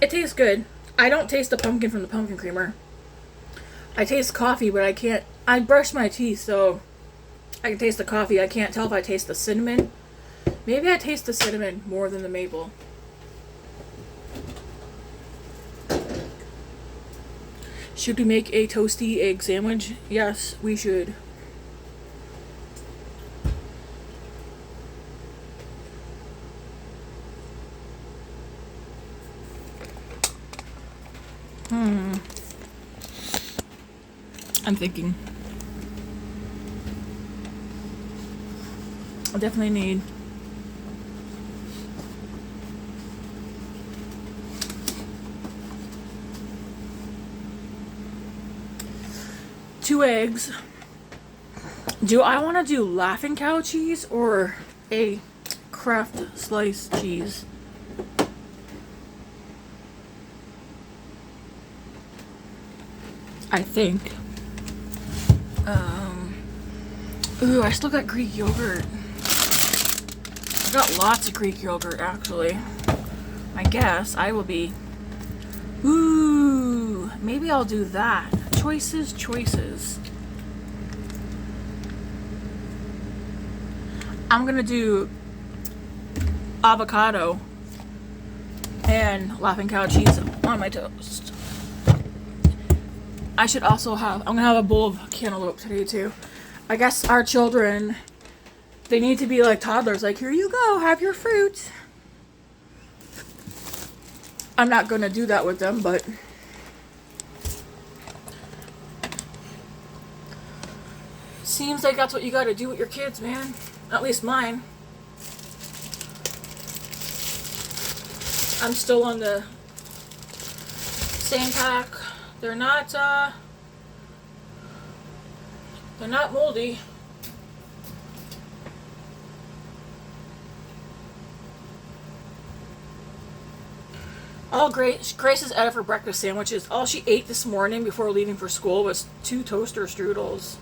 It tastes good. I don't taste the pumpkin from the pumpkin creamer. I taste coffee, but I can't... I brush my teeth, so I can taste the coffee. I can't tell if I taste the cinnamon. Maybe I taste the cinnamon more than the maple. Should we make a toasty egg sandwich? Yes, we should. I'm thinking. I definitely need two eggs. Do I want to do Laughing Cow cheese or a Kraft sliced cheese? I think. Ooh, I still got Greek yogurt. I got lots of Greek yogurt, actually. I guess I will be. Ooh, maybe I'll do that. Choices. I'm gonna do avocado and Laughing Cow cheese on my toast. I should also have, I'm gonna have a bowl of cantaloupe today too. I guess our children, they need to be like toddlers, like, here you go, have your fruit. I'm not gonna do that with them, but seems like that's what you gotta do with your kids, man. At least mine. I'm still on the same pack. They're not moldy. All Grace has ate for breakfast sandwiches. All she ate this morning before leaving for school was 2 toaster strudels.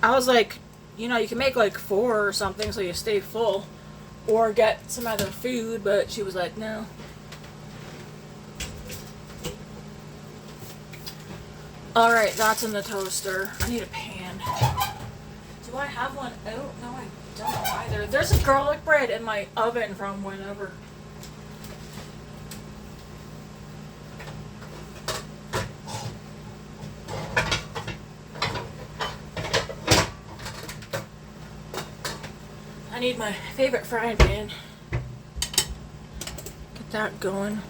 I was like, you know, you can make like 4 or something so you stay full, or get some other food, but she was like, no. Alright, that's in the toaster. I need a pan. Do I have one out? No, I don't either. There's a garlic bread in my oven from whenever. I need my favorite frying pan. Get that going.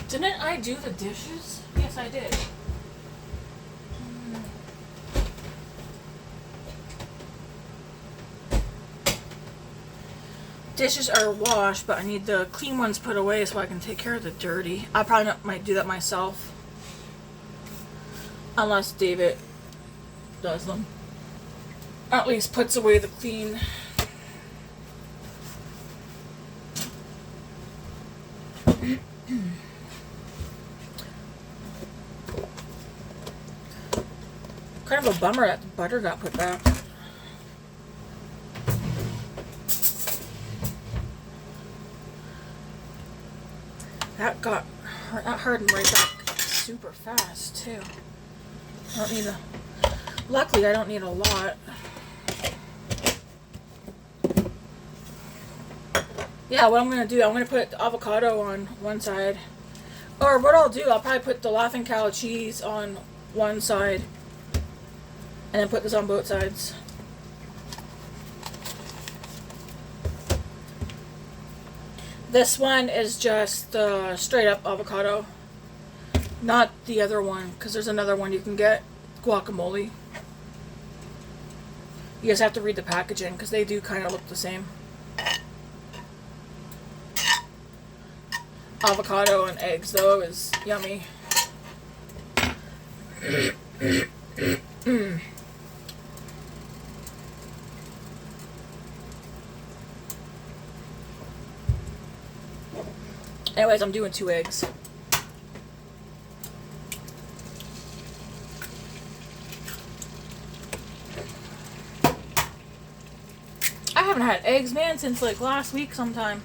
Didn't I do the dishes? Yes, I did. Dishes are washed, but I need the clean ones put away so I can take care of the dirty. I probably might do that myself. Unless David does them. Or at least puts away the clean. Kind of a bummer that the butter got put back. That hardened right back super fast too. Luckily I don't need a lot. Yeah, what I'm gonna do, I'm gonna put the avocado on one side. Or what I'll do, I'll probably put the Laughing Cow cheese on one side. And then put this on both sides. This one is just straight up avocado. Not the other one, because there's another one you can get. Guacamole. You just have to read the packaging, because they do kind of look the same. Avocado and eggs, though, is yummy. Anyways, I'm doing 2 eggs. I haven't had eggs, man, since like last week sometime.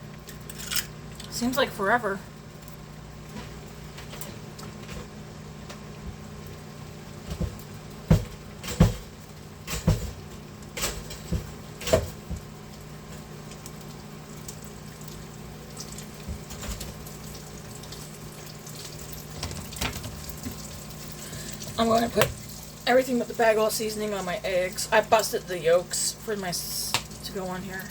Seems like forever. I'm going to put everything but the bag oil seasoning on my eggs. I busted the yolks for my to go on here.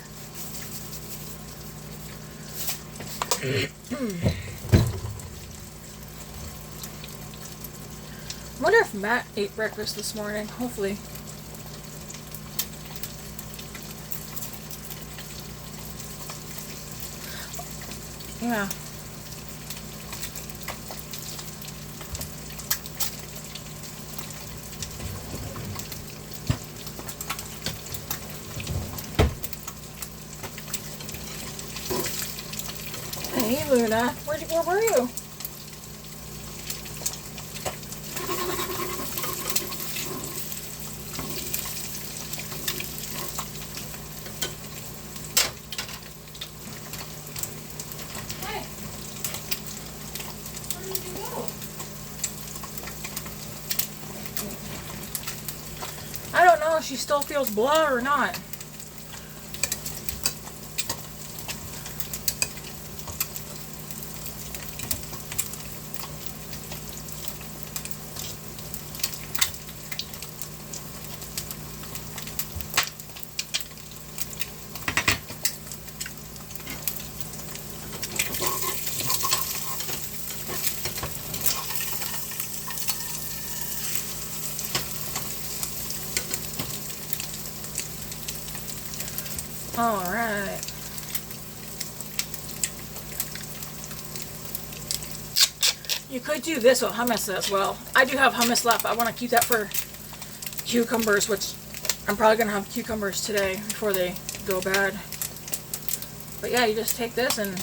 I wonder if Matt ate breakfast this morning. Hopefully. Yeah. Hey, Luna. Where were you? I don't know if she still feels blah or not. Alright. You could do this with hummus as well. I do have hummus left. I want to keep that for cucumbers, which I'm probably going to have cucumbers today before they go bad. But yeah, you just take this and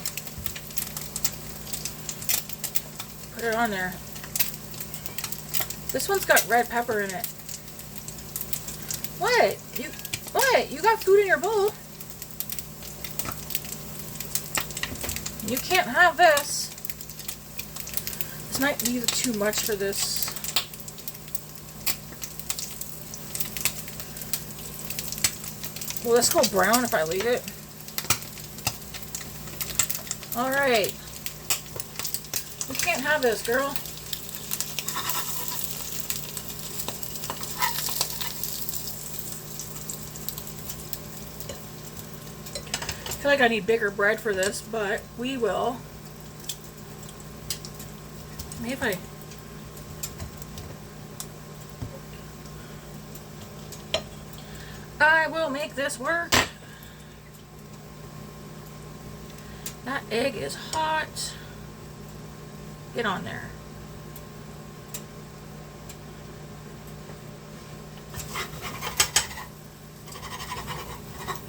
put it on there. This one's got red pepper in it. What? You got food in your bowl? You can't have this. This might be too much for this. Will this go brown if I leave it? Alright. You can't have this, girl. I feel like I need bigger bread for this, but we will. Maybe if I will make this work. That egg is hot. Get on there.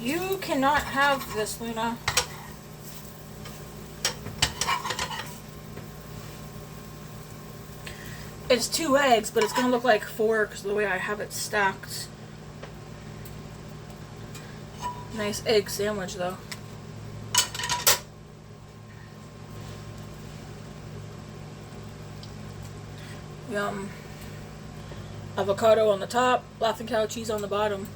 You cannot have this, Luna. It's 2 eggs, but it's going to look like 4 because of the way I have it stacked. Nice egg sandwich, though. Yum. Avocado on the top, Laughing Cow cheese on the bottom.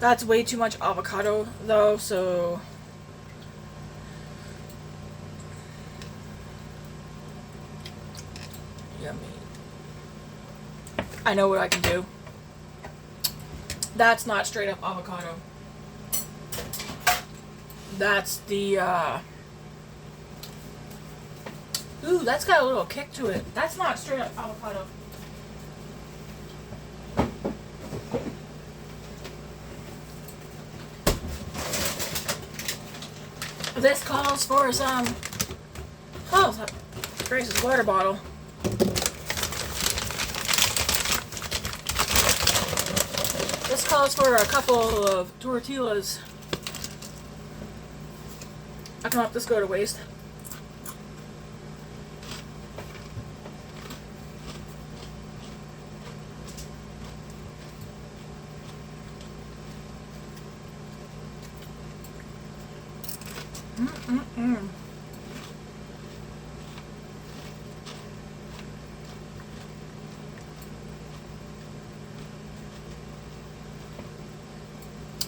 That's way too much avocado, though, so... Yummy. I know what I can do. That's not straight up avocado. That's the, Ooh, that's got a little kick to it. That's not straight up avocado. This calls for some... Oh, Grace's water bottle. This calls for a couple of tortillas. I can let this go to waste.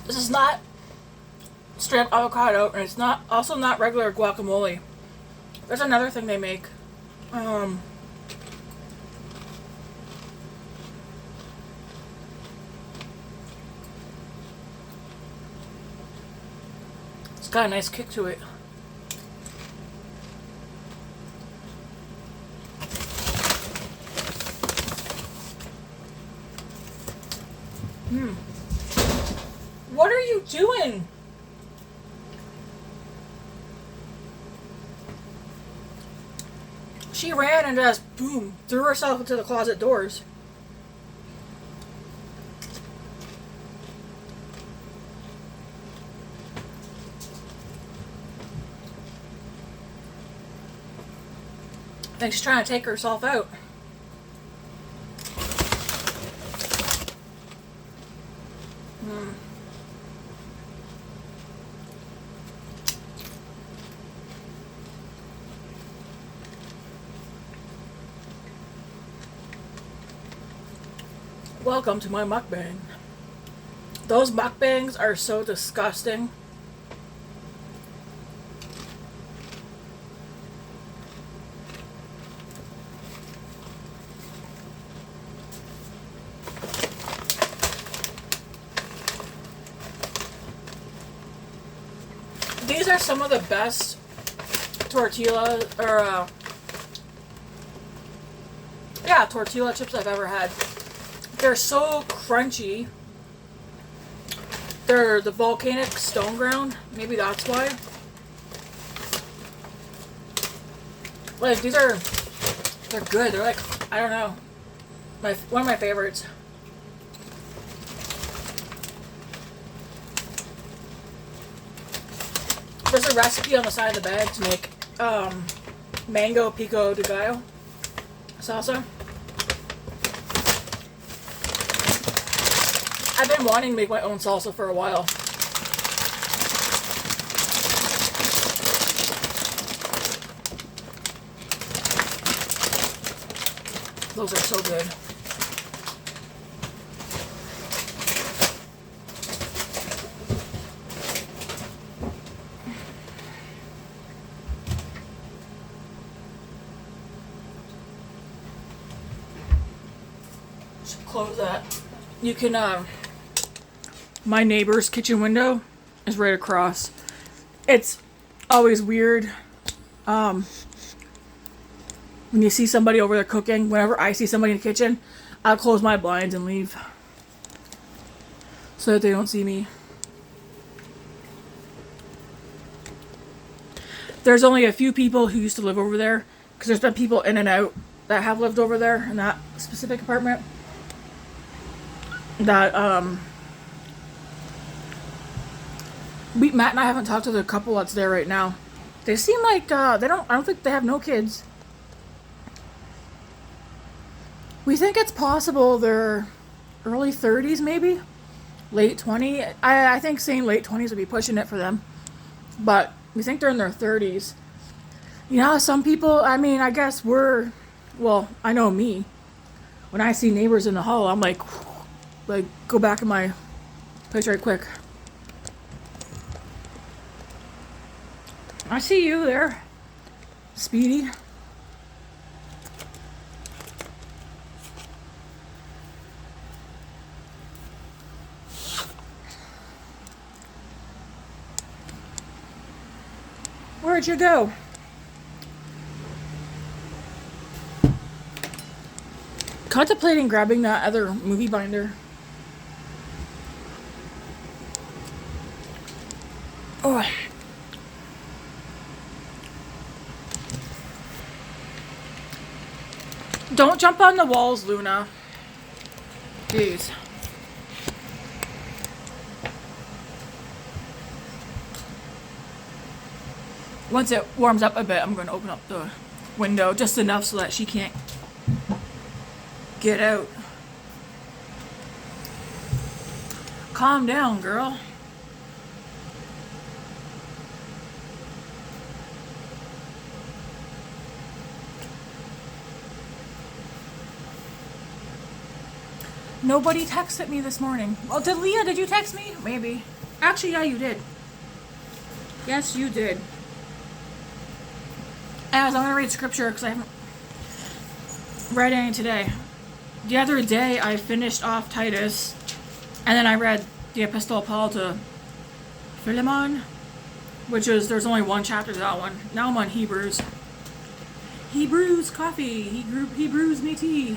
This is not straight up avocado, and it's not also not regular guacamole. There's another thing they make. got a nice kick to it. What are you doing? She ran and just, boom, threw herself into the closet doors. I think she's trying to take herself out. Welcome to my mukbang. Those mukbangs are so disgusting. These are some of the best tortilla chips I've ever had. They're so crunchy. They're the volcanic stone ground. Maybe that's why. Like, they're good. They're like, I don't know. One of my favorites. There's a recipe on the side of the bag to make mango pico de gallo salsa. I've been wanting to make my own salsa for a while. Those are so good. Should close that. You can, my neighbor's kitchen window is right across. It's always weird when you see somebody over there cooking. Whenever I see somebody in the kitchen, I'll close my blinds and leave so that they don't see me. There's only a few people who used to live over there, because there's been people in and out that have lived over there in that specific apartment. That Matt and I haven't talked to the couple that's there right now. They seem like I don't think they have no kids. We think it's possible they're early 30s, maybe late 20. I think saying late 20s would be pushing it for them, but we think they're in their 30s. You know, some people, I mean, I guess I know me. When I see neighbors in the hall, I'm like go back in my place right quick. I see you there, Speedy. Where'd you go? Contemplating grabbing that other movie binder. Oh. Don't jump on the walls, Luna. Jeez. Once it warms up a bit, I'm going to open up the window just enough so that she can't get out. Calm down, girl. Nobody texted me this morning. Well, did you text me? Maybe. Actually, yeah, you did. Yes, you did. As I'm going to read scripture because I haven't read any today. The other day, I finished off Titus, and then I read the Epistle of Paul to Philemon. which is, there's only one chapter to that one. Now I'm on Hebrews. He brews coffee. He brews me tea.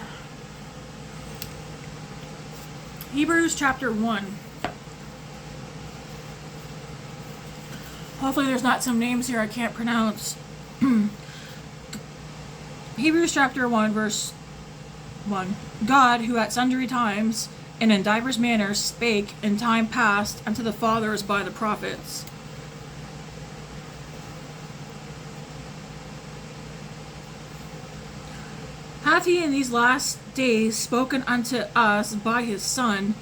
Hebrews chapter 1. Hopefully there's not some names here I can't pronounce. Hebrews chapter 1 verse 1. God, who at sundry times and in divers manners spake in time past unto the fathers by the prophets. Hath he in these last days spoken unto us by his Son,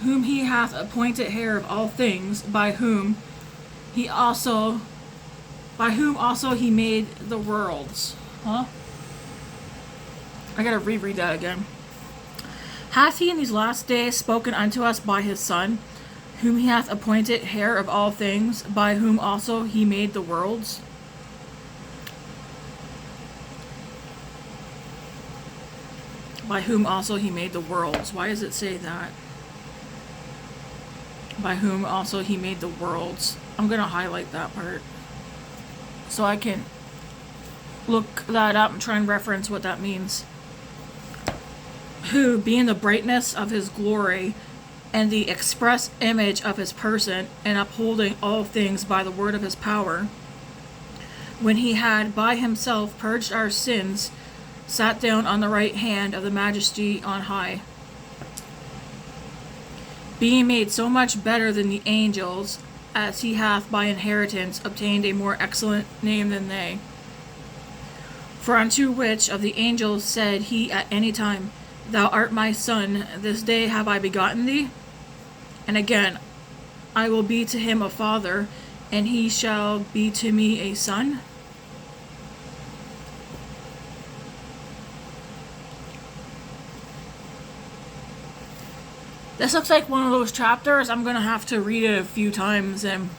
whom he hath appointed heir of all things, by whom also he made the worlds. Huh? I gotta reread that again. Hath he in these last days spoken unto us by his Son, whom he hath appointed heir of all things, by whom also he made the worlds? By whom also he made the worlds. Why does it say that? By whom also he made the worlds. I'm going to highlight that part so I can look that up and try and reference what that means. Who, being the brightness of his glory and the express image of his person, and upholding all things by the word of his power, when he had by himself purged our sins, sat down on the right hand of the majesty on high, being made so much better than the angels, as he hath by inheritance obtained a more excellent name than they. For unto which of the angels said he at any time, Thou art my son, this day have I begotten thee? And again, I will be to him a father, and he shall be to me a son? This looks like one of those chapters I'm going to have to read it a few times and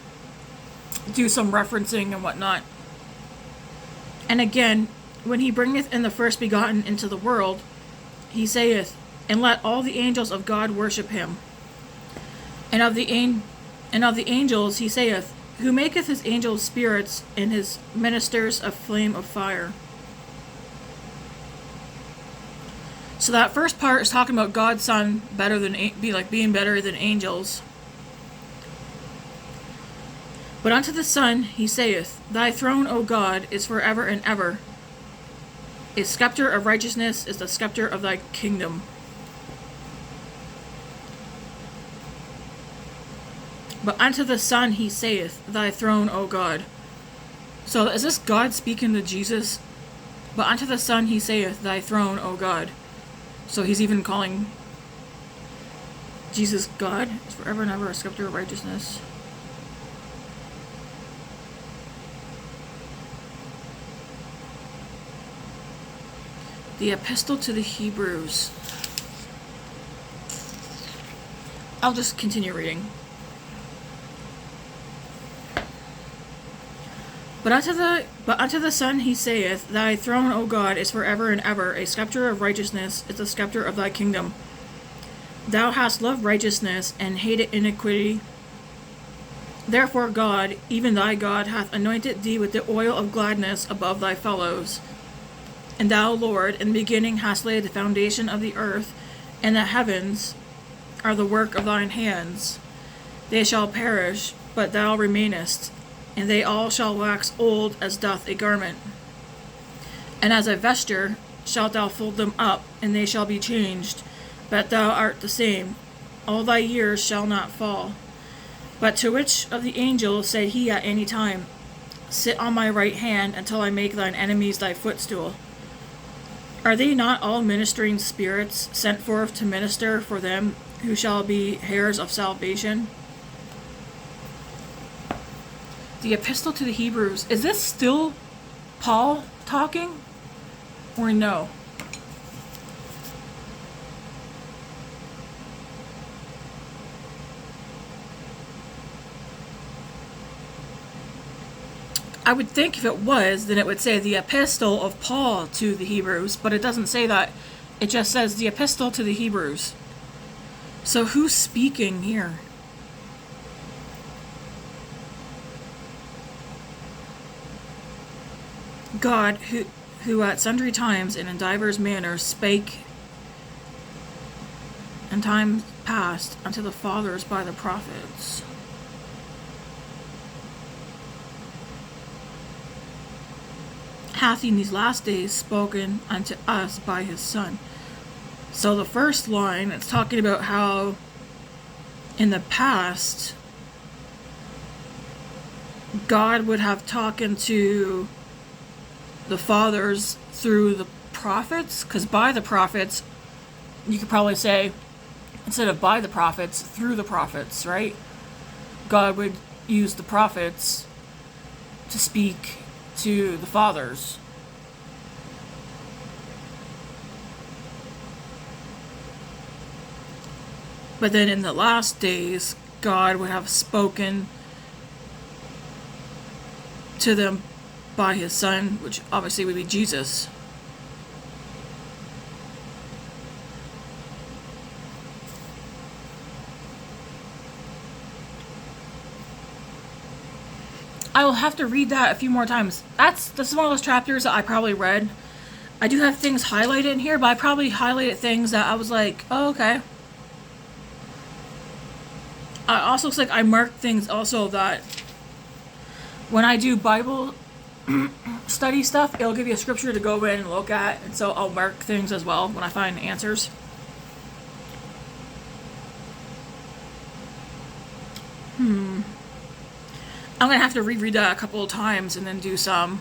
do some referencing and whatnot. And again, when he bringeth in the first begotten into the world, he saith, And let all the angels of God worship him. And of the angels he saith, Who maketh his angels spirits, and his ministers a flame of fire. So that first part is talking about God's Son being better than angels. But unto the Son he saith, Thy throne, O God, is forever and ever. A scepter of righteousness is the scepter of thy kingdom. But unto the Son he saith, Thy throne, O God. So is this God speaking to Jesus? But unto the Son he saith, Thy throne, O God. So he's even calling Jesus God. It's forever and ever a scepter of righteousness. The Epistle to the Hebrews. I'll just continue reading. But unto the Son he saith, Thy throne, O God, is forever and ever. A scepter of righteousness is the scepter of thy kingdom. Thou hast loved righteousness, and hated iniquity. Therefore God, even thy God, hath anointed thee with the oil of gladness above thy fellows. And thou, Lord, in the beginning hast laid the foundation of the earth, and the heavens are the work of thine hands. They shall perish, but thou remainest, and they all shall wax old as doth a garment. And as a vesture shalt thou fold them up, and they shall be changed, but thou art the same. All thy years shall not fall. But to which of the angels said he at any time, Sit on my right hand until I make thine enemies thy footstool? Are they not all ministering spirits sent forth to minister for them who shall be heirs of salvation? The Epistle to the Hebrews. Is this still Paul talking? Or no? I would think if it was, then it would say the Epistle of Paul to the Hebrews, but it doesn't say that. It just says the Epistle to the Hebrews. So who's speaking here? God, who at sundry times and in divers manners spake in time past unto the fathers by the prophets. Hath in these last days spoken unto us by his Son. So the first line, it's talking about how in the past God would have talking to the fathers through the prophets, because by the prophets, you could probably say, instead of by the prophets, through the prophets, right? God would use the prophets to speak to the fathers. But then in the last days, God would have spoken to them by his Son, which obviously would be Jesus. I will have to read that a few more times. This is one of those chapters that I probably read. I do have things highlighted in here, but I probably highlighted things that I was like, oh, okay. Also looks like I marked things also that when I do Bible study stuff, it'll give you a scripture to go in and look at, and so I'll mark things as well when I find answers. I'm gonna have to reread that a couple of times and then do some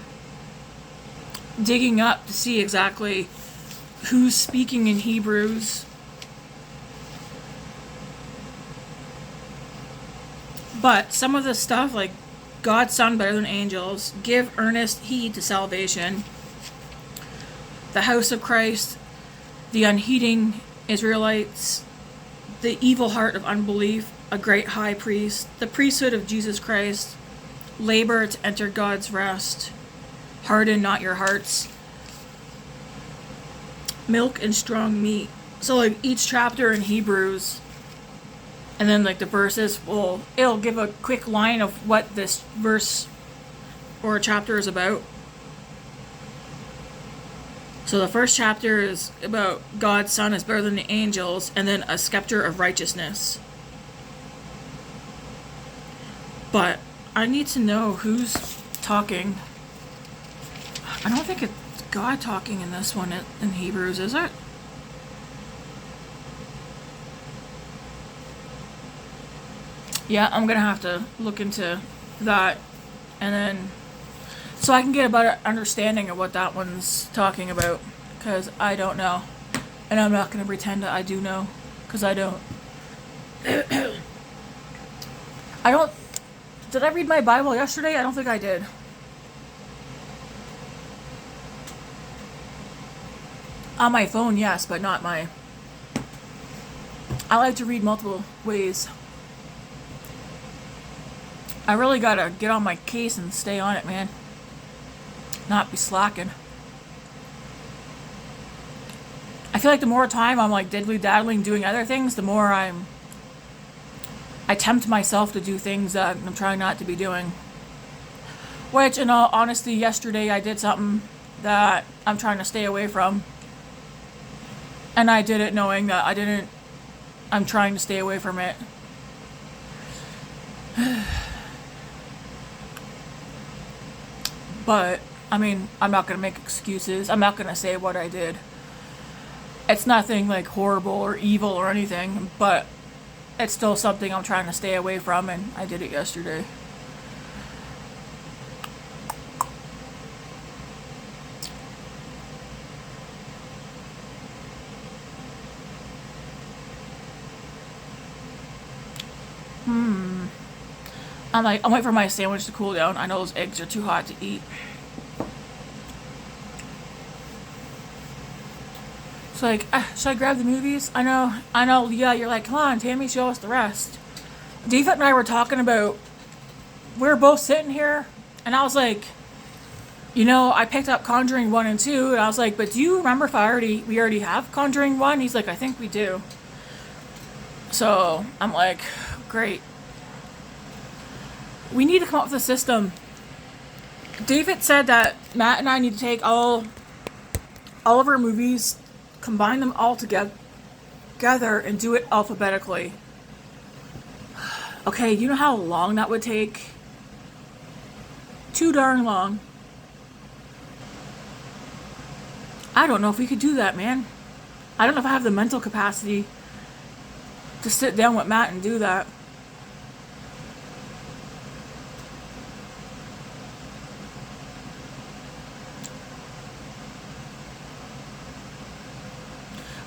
digging up to see exactly who's speaking in Hebrews. But some of the stuff, like God's Son better than angels, give earnest heed to salvation, the house of Christ, the unheeding Israelites, the evil heart of unbelief, a great high priest, the priesthood of Jesus Christ, labor to enter God's rest, harden not your hearts, milk and strong meat. So like each chapter in Hebrews, and then like the verses, it'll give a quick line of what this verse or chapter is about. So the first chapter is about God's Son is better than the angels, and then a scepter of righteousness. But I need to know who's talking. I don't think it's God talking in this one in Hebrews, is it? Yeah, I'm gonna have to look into that, and then so I can get a better understanding of what that one's talking about, because I don't know, and I'm not gonna pretend that I do know, because I don't. I don't. Did I read my Bible yesterday? I don't think I did. On my phone, yes, but not my. I like to read multiple ways. I really gotta get on my case and stay on it, man. Not be slacking. I feel like the more time I'm like diddly-daddling doing other things, the more I tempt myself to do things that I'm trying not to be doing. Which, in all honesty, yesterday I did something that I'm trying to stay away from. And I did it knowing that I'm trying to stay away from it. But, I mean, I'm not going to make excuses. I'm not going to say what I did. It's nothing like horrible or evil or anything, but it's still something I'm trying to stay away from, and I did it yesterday. I'm waiting for my sandwich to cool down. I know those eggs are too hot to eat. It's like, should I grab the movies? I know, yeah, you're like, come on, Tammy, show us the rest. David and I were talking about, we were both sitting here, and I was like, I picked up Conjuring 1 and 2, and I was like, but do you remember if we already have Conjuring 1? He's like, I think we do. So, I'm like, great. We need to come up with a system David said that Matt and I need to take all of our movies, combine them all together, and do it alphabetically. Okay, you know how long that would take? Too darn long. I don't know if we could do that, man. I don't know if I have the mental capacity to sit down with Matt and do that.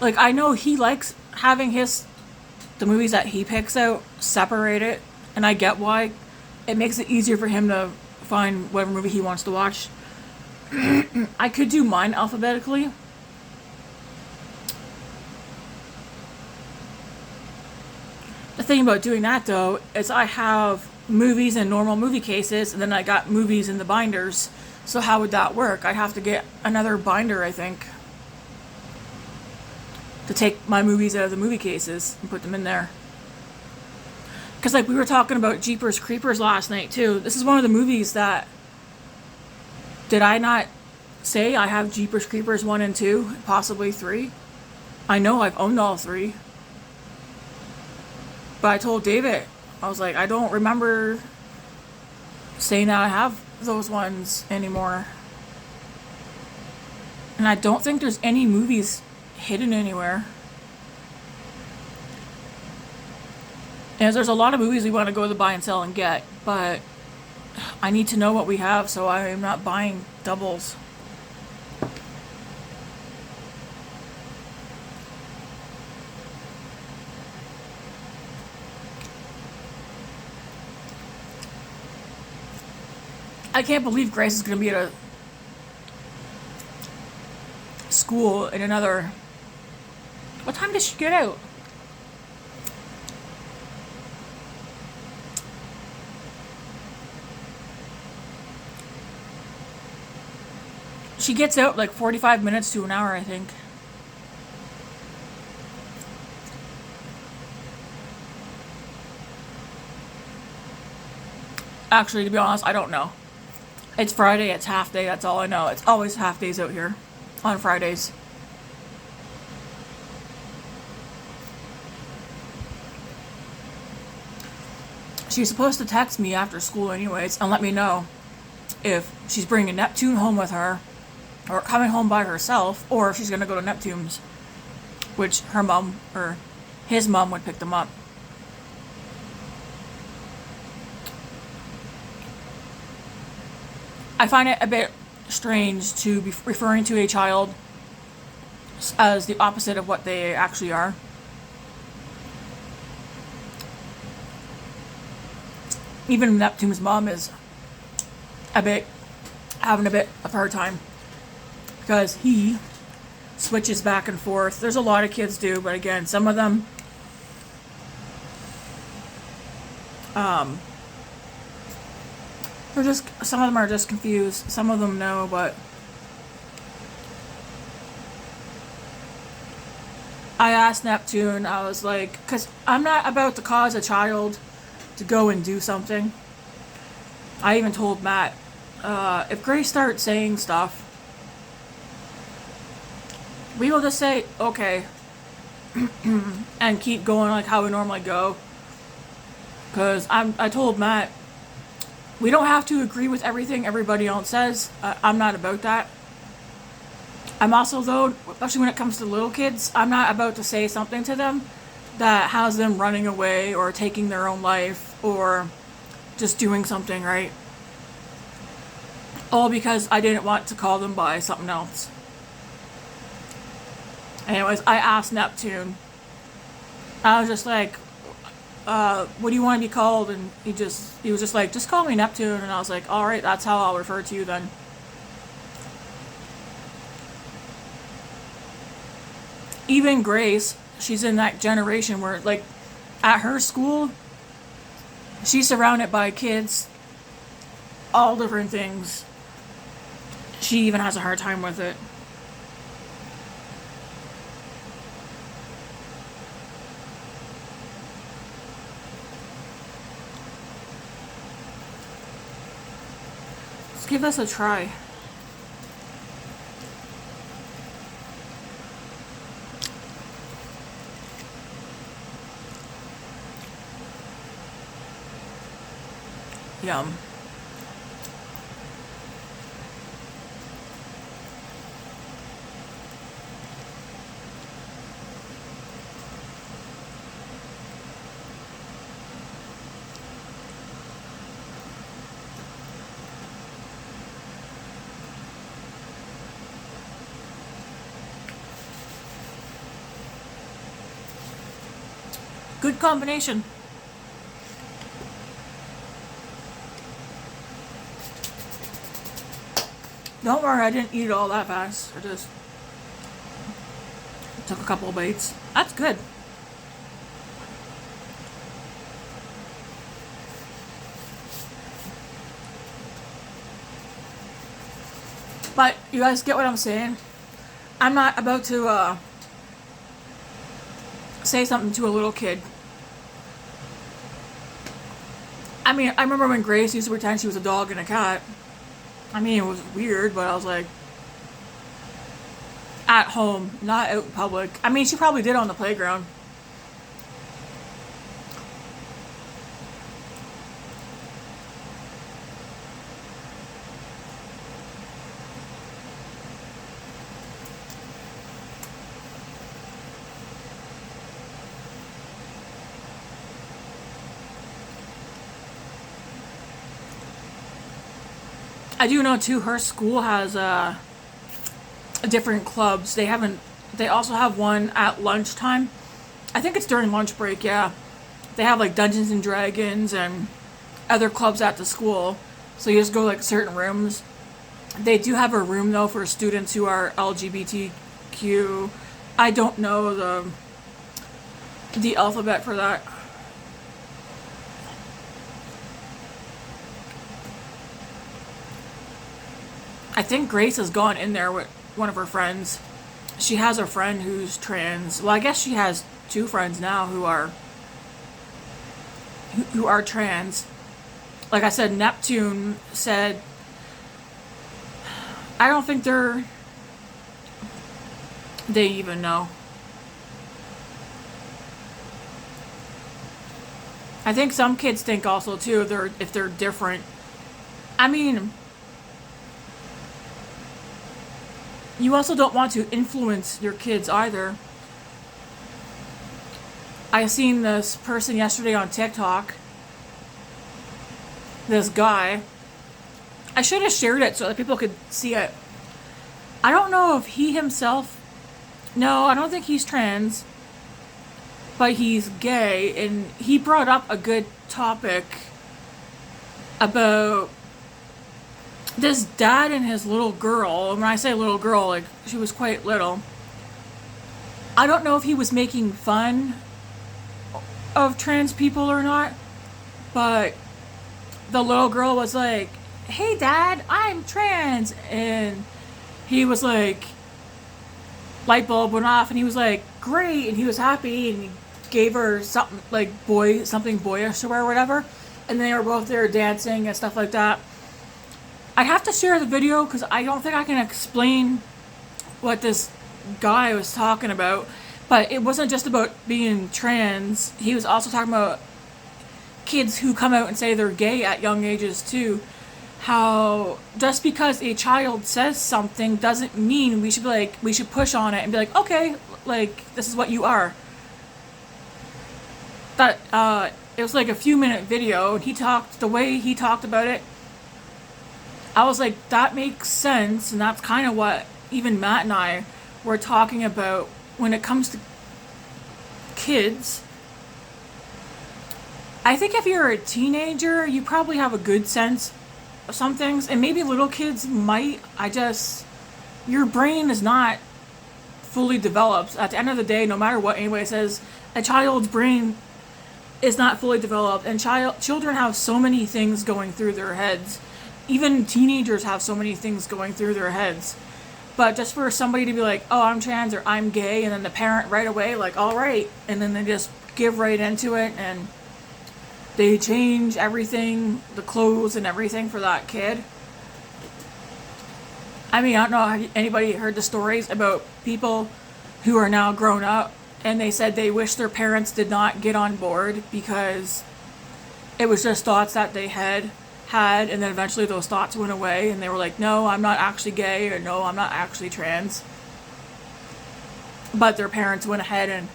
Like, I know he likes having the movies that he picks out separated, and I get why. It makes it easier for him to find whatever movie he wants to watch. I could do mine alphabetically. The thing about doing that, though, is I have movies in normal movie cases, and then I got movies in the binders. So how would that work? I'd have to get another binder, I think, to take my movies out of the movie cases and put them in there. Because, like, we were talking about Jeepers Creepers last night, too. This is one of the movies that... Did I not say I have Jeepers Creepers 1 and 2, possibly 3? I know I've owned all 3. But I told David, I was like, I don't remember saying that I have those ones anymore. And I don't think there's any movies hidden anywhere. And there's a lot of movies we want to go to the buy and sell and get, but I need to know what we have so I'm not buying doubles. I can't believe Grace is going to be at a school in another... What time does she get out? She gets out like 45 minutes to an hour, I think. Actually, to be honest, I don't know. It's Friday, it's half day, that's all I know. It's always half days out here on Fridays. She's supposed to text me after school anyways and let me know if she's bringing Neptune home with her, or coming home by herself, or if she's going to go to Neptune's, which her mom, or his mom, would pick them up. I find it a bit strange to be referring to a child as the opposite of what they actually are. Even Neptune's mom is having a bit of a hard time, because he switches back and forth. There's a lot of kids do, but again, some of them some of them are just confused. Some of them know, but I asked Neptune, I was like, because I'm not about to cause a child to go and do something. I even told Matt, if Grace starts saying stuff, we will just say, okay, and keep going like how we normally go. Because I told Matt, we don't have to agree with everything everybody else says. I'm not about that. I'm also, though, especially when it comes to little kids, I'm not about to say something to them that has them running away or taking their own life or just doing something, right? All because I didn't want to call them by something else. Anyways, I asked Neptune. I was just like, what do you want to be called? And he was just like, just call me Neptune. And I was like, alright, that's how I'll refer to you then. Even Grace, she's in that generation where, like, at her school, she's surrounded by kids, all different things. She even has a hard time with it. Let's give this a try. Yum. Good combination. Don't worry, I didn't eat it all that fast. I just took a couple of bites. That's good. But you guys get what I'm saying? I'm not about to say something to a little kid. I mean, I remember when Grace used to pretend she was a dog and a cat. I mean, it was weird, but I was like, at home, not out in public. I mean, she probably did on the playground. I do know too, her school has different clubs. They also have one at lunchtime. I think it's during lunch break, yeah. They have like Dungeons and Dragons and other clubs at the school. So you just go like certain rooms. They do have a room though for students who are LGBTQ. I don't know the alphabet for that. I think Grace has gone in there with one of her friends. She has a friend who's trans. Well, I guess she has two friends now who are trans. Like I said, Neptune said, I don't think they even know. I think some kids think also too if they're different. I mean, you also don't want to influence your kids either. I seen this person yesterday on TikTok. This guy. I should have shared it so that people could see it. I don't know if he himself... No, I don't think he's trans. But he's gay. And he brought up a good topic about this dad and his little girl. And when I say little girl, like, she was quite little. I don't know if he was making fun of trans people or not, but the little girl was like, hey dad, I'm trans. And he was like, light bulb went off and he was like, great. And he was happy and he gave her something like something boyish to her or whatever. And they were both there dancing and stuff like that. I have to share the video because I don't think I can explain what this guy was talking about. But it wasn't just about being trans. He was also talking about kids who come out and say they're gay at young ages too. How just because a child says something doesn't mean we should push on it and be like, okay, like this is what you are. That it was like a few minute video and the way he talked about it, I was like, that makes sense. And that's kind of what even Matt and I were talking about when it comes to kids. I think if you're a teenager, you probably have a good sense of some things. And maybe little kids might. Your brain is not fully developed. At the end of the day, no matter what anybody says, a child's brain is not fully developed. And children have so many things going through their heads. Even teenagers have so many things going through their heads. But just for somebody to be like, oh, I'm trans or I'm gay, and then the parent right away, like, all right. And then they just give right into it and they change everything, the clothes and everything for that kid. I mean, I don't know, have anybody heard the stories about people who are now grown up and they said they wish their parents did not get on board because it was just thoughts that they had, and then eventually those thoughts went away and they were like, no, I'm not actually gay, or no, I'm not actually trans. But their parents went ahead and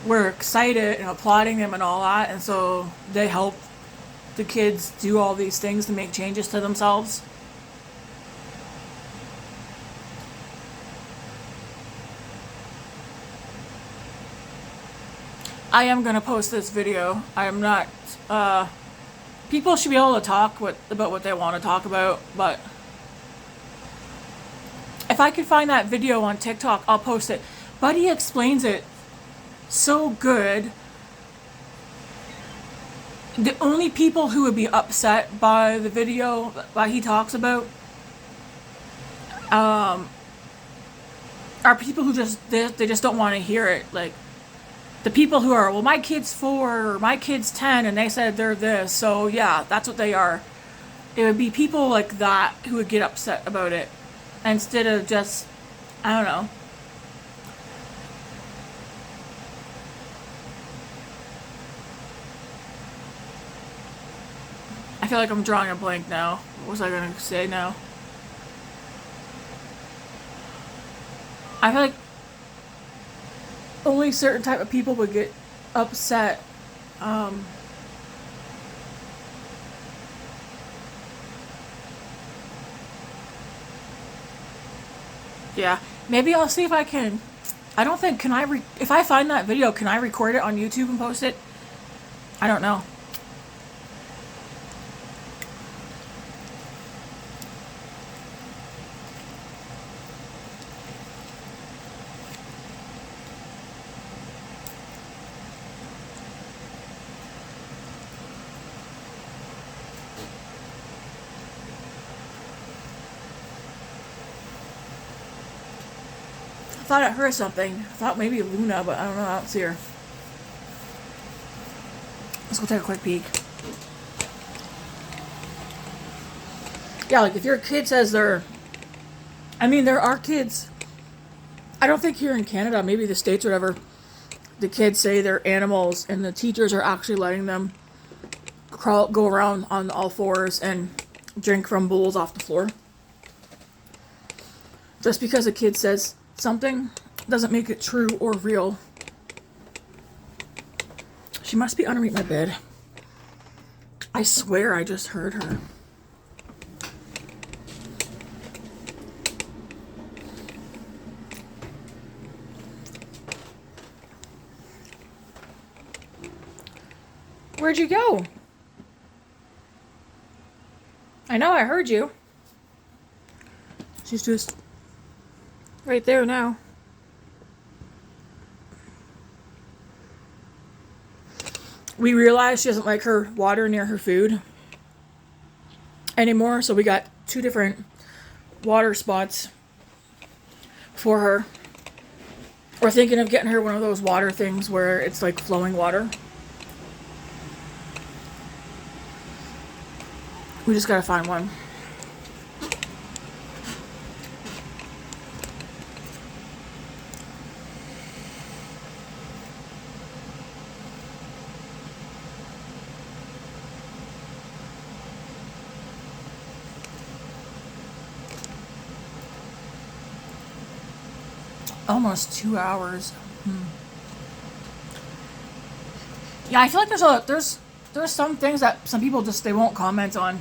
were excited and applauding them and all that, and so they helped the kids do all these things to make changes to themselves. I am going to post this video. I am not, people should be able to talk about what they want to talk about, but if I can find that video on TikTok, I'll post it. Buddy explains it so good. The only people who would be upset by the video that he talks about are people who they just don't want to hear it. Like, the people who are, well, my kid's 4 or my kid's 10 and they said they're this, so yeah, that's what they are. It would be people like that who would get upset about it instead of just, I don't know. I feel like I'm drawing a blank now. What was I going to say now? I feel like only certain type of people would get upset. Yeah, maybe I'll see if I can. I don't think, if I find that video, can I record it on YouTube and post it? I don't know. I thought I heard something. I thought maybe Luna, but I don't know. I don't see her. Let's go take a quick peek. Yeah, like if your kid says they're... I mean, there are kids. I don't think here in Canada, maybe the States or whatever, the kids say they're animals and the teachers are actually letting them go around on all fours and drink from bowls off the floor. Just because a kid says something doesn't make it true or real. She must be underneath my bed. I swear I just heard her. Where'd you go? I know I heard you. She's just right there now. We realized she doesn't like her water near her food anymore, so we got 2 different water spots for her. We're thinking of getting her one of those water things where it's like flowing water. We just gotta find one. Almost 2 hours. Yeah, I feel like there's some things that some people just, they won't comment on.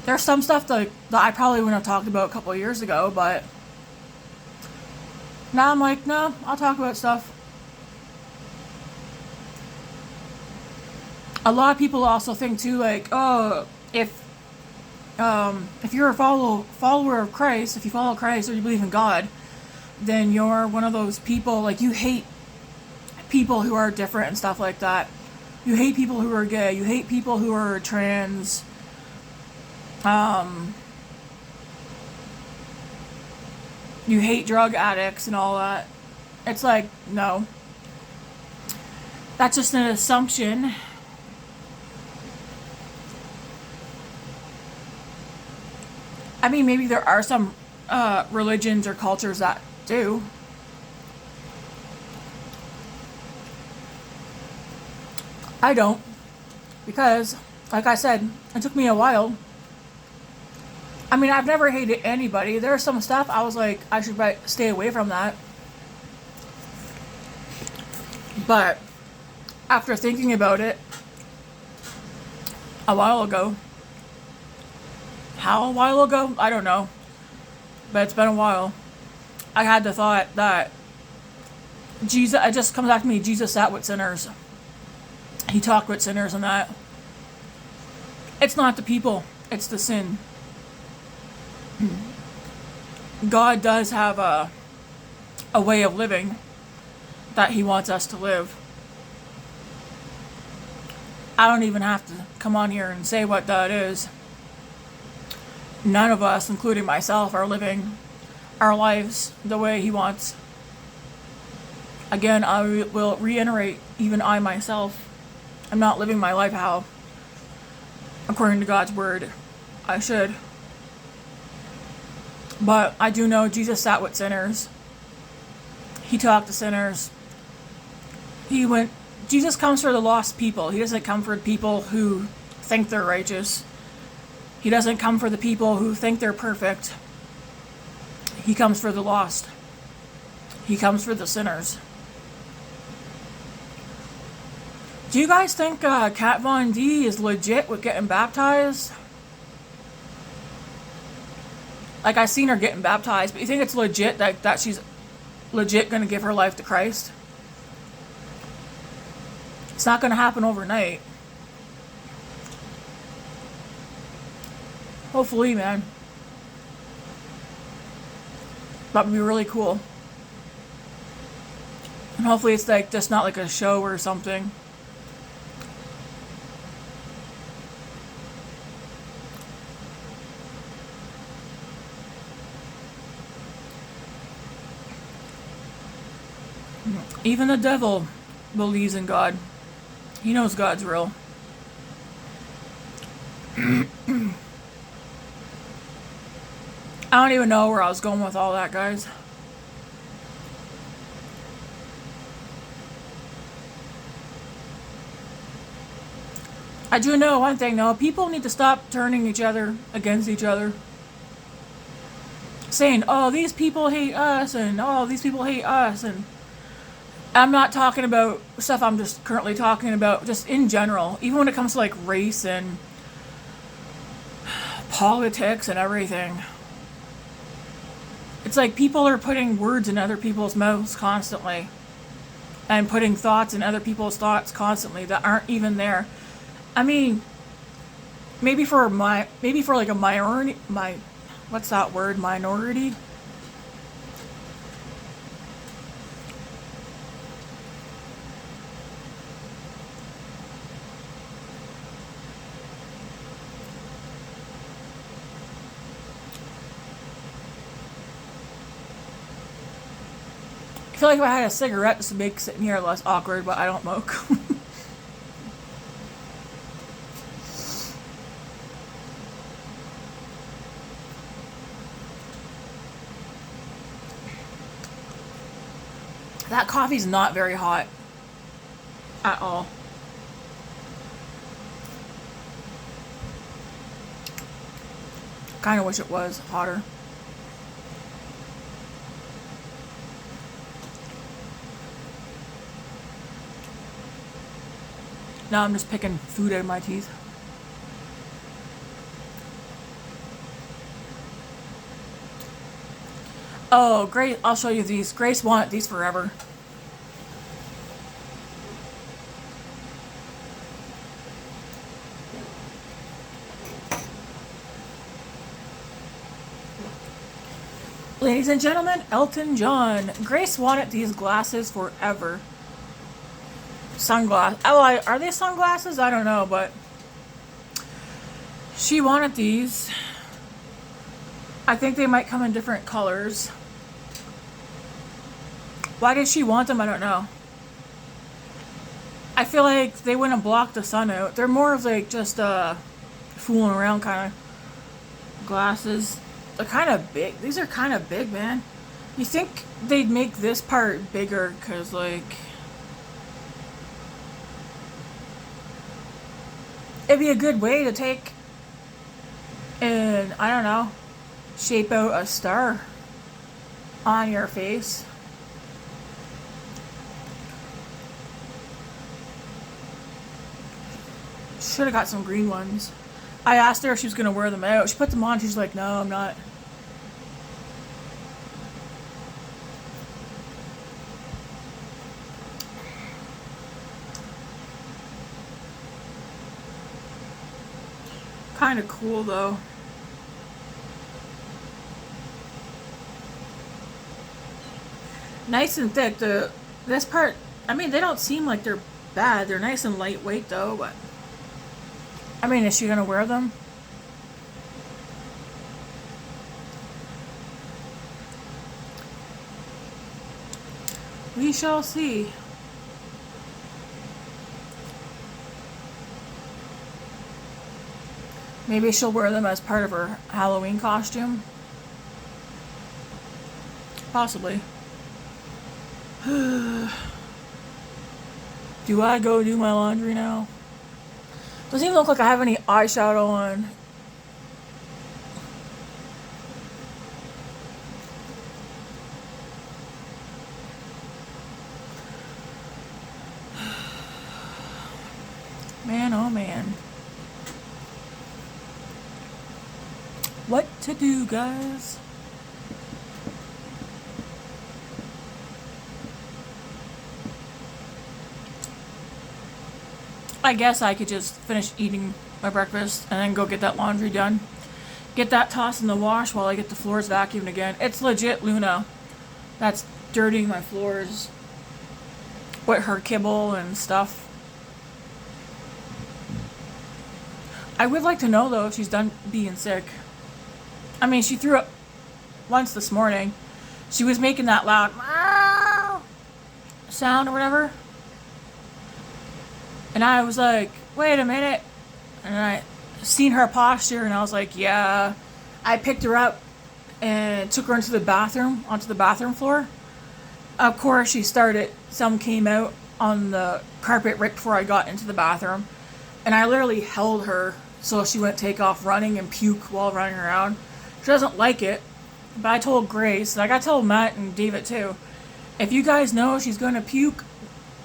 There's some stuff that I probably wouldn't have talked about a couple of years ago, but now I'm like, no, I'll talk about stuff. A lot of people also think too, like, oh, if you're a follower of Christ, if you follow Christ or you believe in God, then you're one of those people, like, you hate people who are different and stuff like that. You hate people who are gay. You hate people who are trans. You hate drug addicts and all that. It's like, no. That's just an assumption. I mean, maybe there are some religions or cultures that do. I don't. Because, like I said, it took me a while. I mean, I've never hated anybody. There's some stuff I was like, I should stay away from that. But after thinking about it a while ago, how a while ago? I don't know. But it's been a while. I had the thought that Jesus, it just comes back to me, Jesus sat with sinners. He talked with sinners and that. It's not the people, it's the sin. God does have a way of living that he wants us to live. I don't even have to come on here and say what that is. None of us, including myself, are living our lives the way he wants. Again, I will reiterate, even I myself, I'm not living my life how, according to God's word, I should. But I do know Jesus sat with sinners. He talked to sinners. Jesus comes for the lost people. He doesn't come for people who think they're righteous. He doesn't come for the people who think they're perfect. He comes for the lost. He comes for the sinners. Do you guys think Kat Von D is legit with getting baptized? Like, I seen her getting baptized, but you think it's legit that she's legit going to give her life to Christ? It's not going to happen overnight. Hopefully, man. That would be really cool. And hopefully it's like just not like a show or something. Even the devil believes in God. He knows God's real. I don't even know where I was going with all that, guys. I do know one thing, though. People need to stop turning each other against each other. Saying, oh, these people hate us, and oh, these people hate us, and I'm not talking about stuff I'm just currently talking about, just in general. Even when it comes to like race and politics and everything. It's like people are putting words in other people's mouths constantly. And putting thoughts in other people's thoughts constantly that aren't even there. I mean, maybe for like a minority, what's that word? Minority? I feel like if I had a cigarette, this would make sitting here less awkward, but I don't smoke. That coffee's not very hot at all. Kind of wish it was hotter. Now I'm just picking food out of my teeth. Oh, great. I'll show you these. Grace wanted these forever. Ladies and gentlemen, Elton John. Grace wanted these glasses forever. Sunglasses. Oh, are they sunglasses? I don't know, but she wanted these. I think they might come in different colors. Why did she want them? I don't know. I feel like they wouldn't block the sun out. They're more of like just fooling around kind of glasses. They're kind of big. These are kind of big, man. You think they'd make this part bigger because, like, it'd be a good way to take and, I don't know, shape out a star on your face. Should have got some green ones. I asked her if she was going to wear them out. She put them on. She's like, no, I'm not. Kind of cool, though. Nice and thick. This part, I mean, they don't seem like they're bad. They're nice and lightweight, though, but I mean, is she gonna wear them? We shall see. Maybe she'll wear them as part of her Halloween costume. Possibly. Do I go do my laundry now? Doesn't even look like I have any eyeshadow on. Man, oh man. What to do, guys? I guess I could just finish eating my breakfast and then go get that laundry done. Get that tossed in the wash while I get the floors vacuumed again. It's legit Luna that's dirtying my floors with her kibble and stuff. I would like to know, though, if she's done being sick. I mean, she threw up once this morning. She was making that loud sound or whatever. And I was like, wait a minute. And I seen her posture and I was like, yeah. I picked her up and took her into the bathroom, onto the bathroom floor. Of course, she started, some came out on the carpet right before I got into the bathroom. And I literally held her so she wouldn't take off running and puke while running around. She doesn't like it. But I told Grace, and I gotta tell Matt and David too, if you guys know she's gonna puke,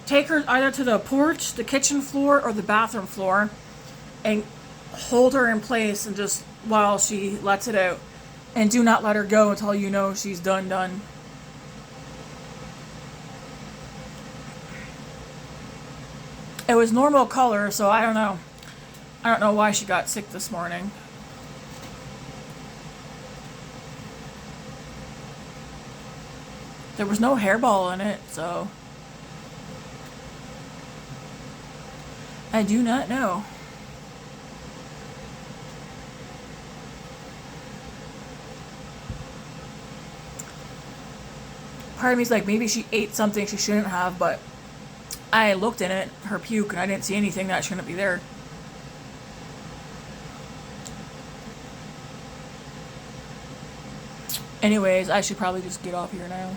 take her either to the porch, the kitchen floor, or the bathroom floor, and hold her in place and just while she lets it out. And do not let her go until you know she's done. It was normal color, so I don't know. I don't know why she got sick this morning. There was no hairball in it, so I do not know. Part of me's like, maybe she ate something she shouldn't have, but I looked in it, her puke, and I didn't see anything that shouldn't be there. Anyways, I should probably just get off here now.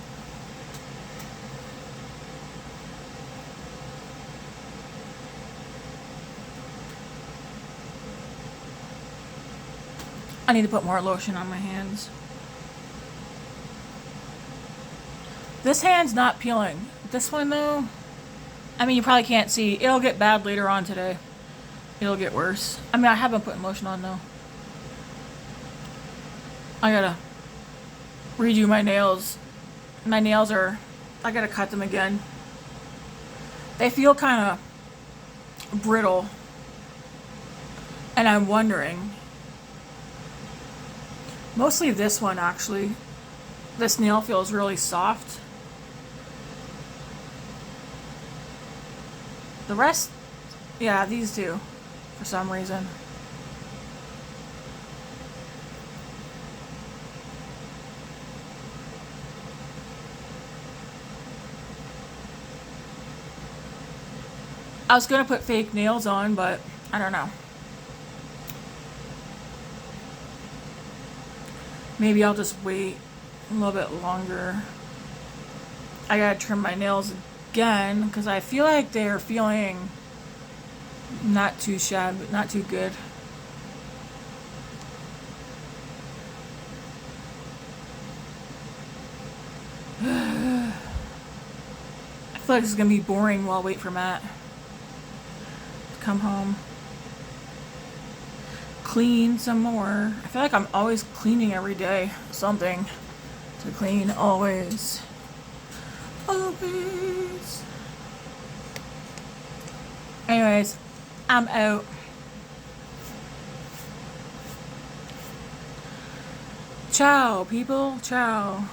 I need to put more lotion on my hands. This hand's not peeling. This one, though, I mean, you probably can't see. It'll get bad later on today. It'll get worse. I mean, I have been putting lotion on, though. I gotta redo my nails. My nails are... I gotta cut them again. They feel kind of brittle. And I'm wondering... Mostly this one, actually. This nail feels really soft. The rest, yeah, these two, for some reason. I was gonna put fake nails on, but I don't know. Maybe I'll just wait a little bit longer. I gotta trim my nails again because I feel like they're feeling not too shabby, not too good. I feel like this is gonna be boring while I wait for Matt to come home. Clean some more. I feel like I'm always cleaning every day. Something to clean always. Always. Anyways, I'm out. Ciao, people. Ciao.